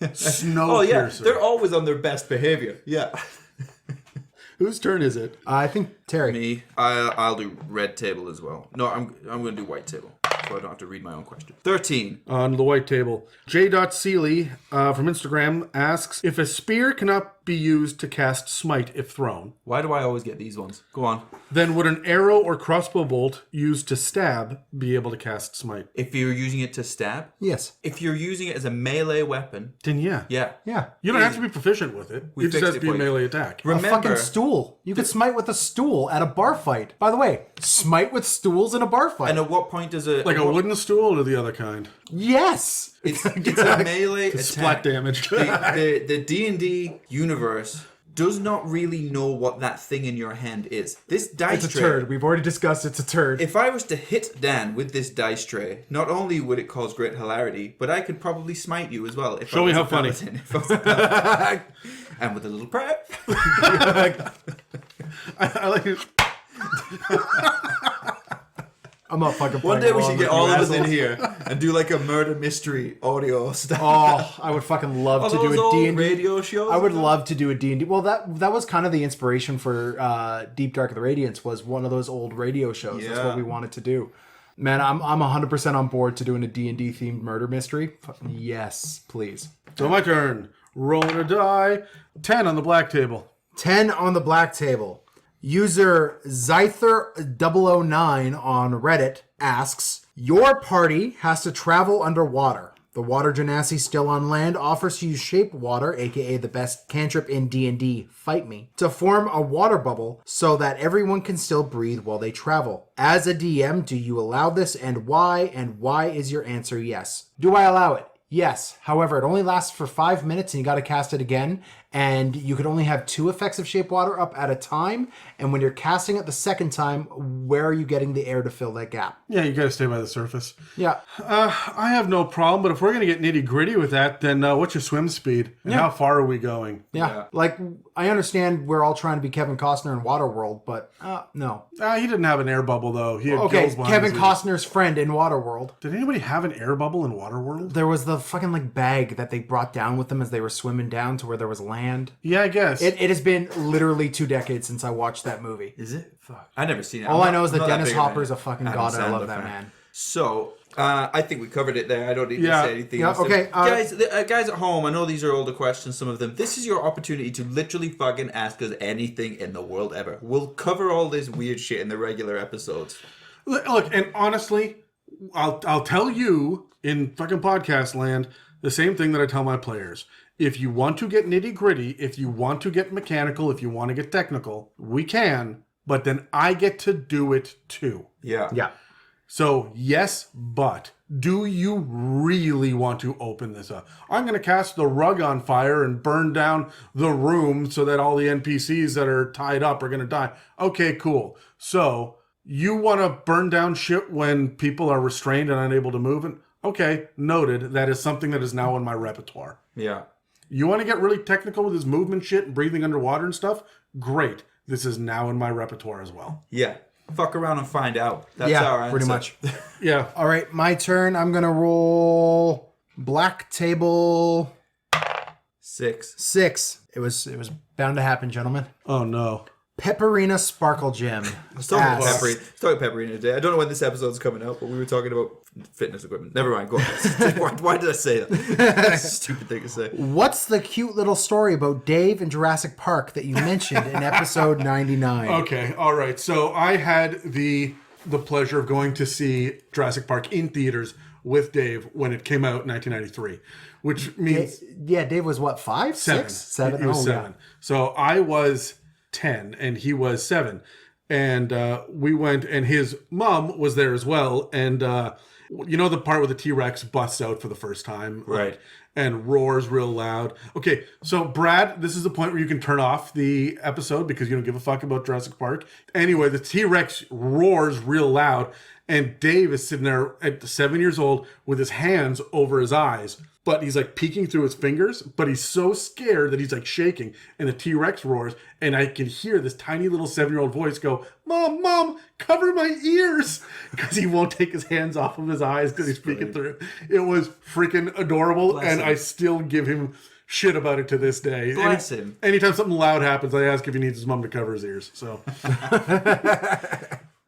Snowpiercer. Oh yeah, they're always on their best behavior. Yeah. Whose turn is it? I think Terry. Me, I'll do red table as well. No, I'm going to do white table, so I don't have to read my own question. 13. On the white table, J.Seeley from Instagram asks, if a spear cannot be used to cast smite if thrown, Why do I always get these ones? Go on. then would an arrow or crossbow bolt used to stab be able to cast smite? If you're using it to stab, Yes. if you're using it as a melee weapon, Then yeah. yeah. Yeah. You don't have to be proficient with it. It just fixed has it to be a for you. melee attack. A Remember, fucking stool. You could smite with a stool at a bar fight. By the way, smite with stools in a bar fight. and at what point does it... Like a wooden stool or the other kind? Yes. It's a melee Splat attack. damage. The D&D universe does not really know what that thing in your hand is. This dice It's a tray... turd. We've already discussed it's a turd. If I was to hit Dan with this dice tray, not only would it cause great hilarity, but I could probably smite you as well. If Show I me was how a funny. paladin. If I was a paladin. And with a little prep. I like it. I'm not fucking One playing day we along should get with you all of us in assholes. here and do like a murder mystery audio stuff. Oh, I would fucking love All to do those a old D&D. radio shows. I would love to do a D&D. Well, that was kind of the inspiration for Deep Dark of the Radiance, was one of those old radio shows. That's Yeah. what we wanted to do. Man, I'm 100% on board to doing a D&D themed murder mystery. Yes, please. So my turn. Rolling a die. 10 on the black table. 10 on the black table. User Zyther009 on Reddit asks, your party has to travel underwater. The water genasi still on land offers to use shape water, aka the best cantrip in D&D, Fight Me, to form a water bubble so that everyone can still breathe while they travel. As a DM, do you allow this and why? And why is your answer yes? Do I allow it? Yes. However, it only lasts for 5 minutes and you got to cast it again. And you could only have 2 effects of shape water up at a time. And when you're casting it the second time, where are you getting the air to fill that gap? Yeah, you gotta stay by the surface. Yeah. I have no problem, but if we're gonna get nitty gritty with that, then what's your swim speed? And how far are we going? Yeah. Like, I understand we're all trying to be Kevin Costner in Waterworld, but no. He didn't have an air bubble, though. He had Okay, gills behind Kevin his ears. Costner's friend in Waterworld. Did anybody have an air bubble in Waterworld? There was the fucking, like, bag that they brought down with them as they were swimming down to where there was land. Yeah, I guess. It has been literally 2 decades since I watched that movie. Is it? Fuck. I've never seen it. All I know is I'm that not Dennis big of Hopper's a fucking Adam god and I love Sandler that fan. man. So, I think we covered it there. I don't need to Yeah. say anything Yeah, else. okay, Guys at home, I know these are older questions, some of them. This is your opportunity to literally fucking ask us anything in the world ever. We'll cover all this weird shit in the regular episodes. Look, and honestly, I'll tell you in fucking podcast land the same thing that I tell my players. If you want to get nitty gritty, if you want to get mechanical, if you want to get technical, we can, but then I get to do it too. Yeah. Yeah. So, yes, but do you really want to open this up? I'm going to cast the rug on fire and burn down the room so that all the NPCs that are tied up are going to die. Okay, cool. So, you want to burn down shit when people are restrained and unable to move? And okay, noted. That is something that is now in my repertoire. Yeah. You want to get really technical with this movement shit and breathing underwater and stuff? Great. This is now in my repertoire as well. Yeah. Fuck around and find out. That's our answer. pretty much. Yeah. All right, my turn. I'm going to roll black table 6. It was bound to happen, gentlemen. Oh, no. Pepperina Sparkle Gem. Let's talk about Pepperina today. I don't know when this episode's coming out, but we were talking about fitness equipment. Never mind. Go on. Why did I say that? That's a stupid thing to say. What's the cute little story about Dave and Jurassic Park that you mentioned in episode 99? Okay, all right. So I had the pleasure of going to see Jurassic Park in theaters with Dave when it came out in 1993, which means Yeah, Dave was what, 5? 7. 6? 7? He was 7. So I was 10 and he was 7. And we went, and his mom was there as well. And you know the part where the T-Rex busts out for the first time? Right. And roars real loud. Okay, so Brad, this is the point where you can turn off the episode because you don't give a fuck about Jurassic Park. Anyway, the T-Rex roars real loud, and Dave is sitting there at 7 years old with his hands over his eyes, but he's like peeking through his fingers, but he's so scared that he's like shaking, and the T-Rex roars, and I can hear this tiny little 7-year-old voice go, Mom, cover my ears, because he won't take his hands off of his eyes because he's peeking through. It was freaking adorable, Bless and him. I still give him shit about it to this day. Bless him. Anytime something loud happens, I ask if he needs his mom to cover his ears. So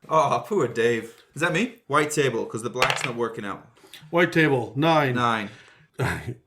Oh, poor Dave. Is that me? White table, because the black's not working out. White Table 9. 9.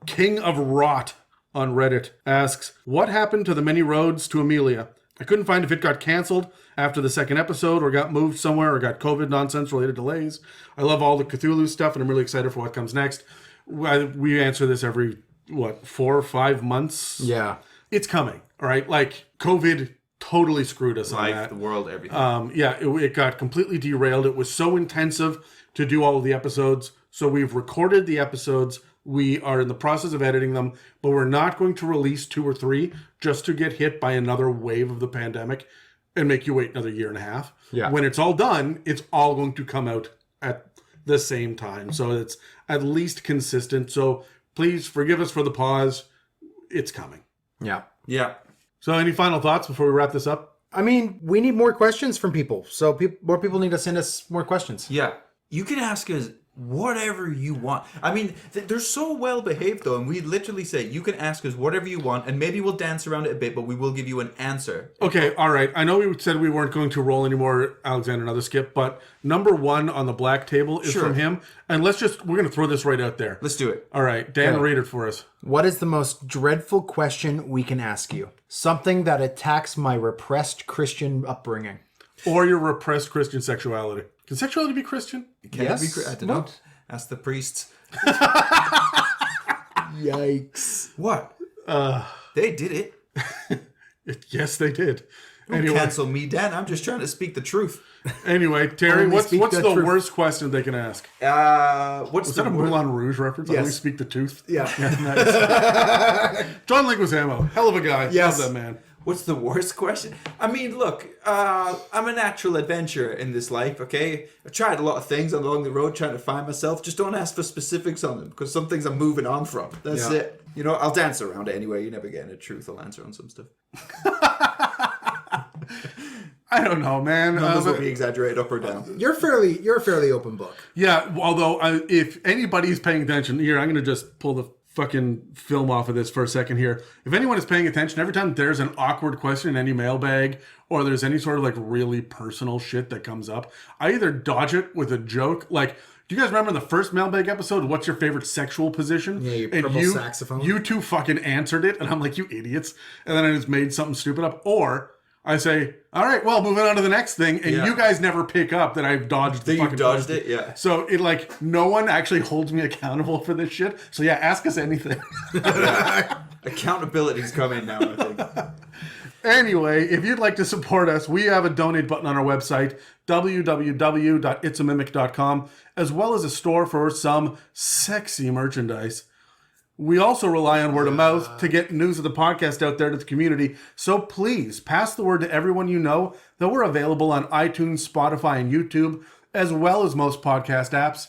King of Rot on Reddit asks, what happened to the many roads to Amelia? I couldn't find if it got canceled after the second episode or got moved somewhere or got COVID nonsense related delays. I love all the Cthulhu stuff and I'm really excited for what comes next. We answer this every, 4 or 5 months? Yeah. It's coming, all right? Like, COVID totally screwed us on Life, that. the world, everything. It got completely derailed. It was so intensive to do all of the episodes. So we've recorded the episodes. We are in the process of editing them, but we're not going to release 2 or 3 just to get hit by another wave of the pandemic and make you wait another year and a half. Yeah. When it's all done, it's all going to come out at the same time. So it's at least consistent. So please forgive us for the pause. It's coming. Yeah. Yeah. So any final thoughts before we wrap this up? I mean, we need more questions from people. So more people need to send us more questions. Yeah. You can ask us whatever you want. I mean, they're so well behaved though, and we literally say you can ask us whatever you want, and maybe we'll dance around it a bit, but we will give you an answer. Okay, all right. I know we said we weren't going to roll anymore Alexander Another Skip, but number 1 on the black table is Sure. from him. And we're going to throw this right out there. Let's do it. All right, Dan, Okay. read it for us. What is the most dreadful question we can ask you? Something that attacks my repressed Christian upbringing. Or your repressed Christian sexuality. Can sexuality be Christian? Can Yes. it be? I don't know. What? Ask the priests. Yikes. What? They did it. Yes, they did. Don't Anyway, cancel me, Dan. I'm just trying to speak the truth. anyway, Terry, Only what's speak the the truth. worst question they can ask? What's Was the that a Moulin Rouge reference? I Yes. only speak the tooth. Yeah. Nice. John Leguizamo, hell of a guy. Yes. Love that man. What's the worst question? I mean, look, I'm a natural adventurer in this life, okay? I've tried a lot of things along the road trying to find myself. Just don't ask for specifics on them, because some things I'm moving on from. That's Yeah. it. You know, I'll dance around it anyway. You're never getting a truthful answer on some stuff. I don't know, man. Numbers will be exaggerated up or down. You're a fairly open book. Yeah, although if anybody's paying attention, here, I'm going to just pull the fucking film off of this for a second here. If anyone is paying attention, every time there's an awkward question in any mailbag or there's any sort of like really personal shit that comes up, I either dodge it with a joke. Like, do you guys remember the first mailbag episode? What's your favorite sexual position? Yeah, your And purple saxophone. You two fucking answered it, and I'm like, you idiots. And then I just made something stupid up. Or I say, all right, well, moving on to the next thing, and Yeah. you guys never pick up that I've dodged the That you fucking dodged question. it, yeah. So it like no one actually holds me accountable for this shit. So yeah, ask us anything. Accountability's coming now, I think. Anyway, if you'd like to support us, we have a donate button on our website, www.itsamimic.com, as well as a store for some sexy merchandise. We also rely on word of mouth to get news of the podcast out there to the community. So please pass the word to everyone you know that we're available on iTunes, Spotify, and YouTube, as well as most podcast apps.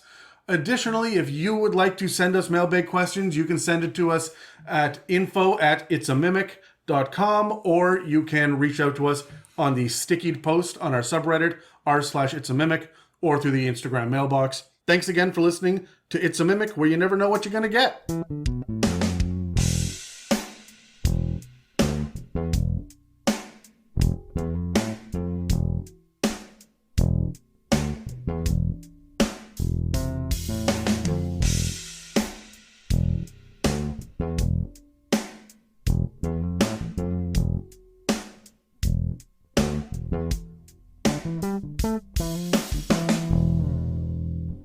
Additionally, if you would like to send us mailbag questions, you can send it to us at info@itsamimic.com, or you can reach out to us on the stickied post on our subreddit, r/itsamimic, or through the Instagram mailbox. Thanks again for listening to It's a Mimic, where you never know what you're going to get.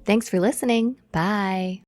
Thanks for listening. Bye.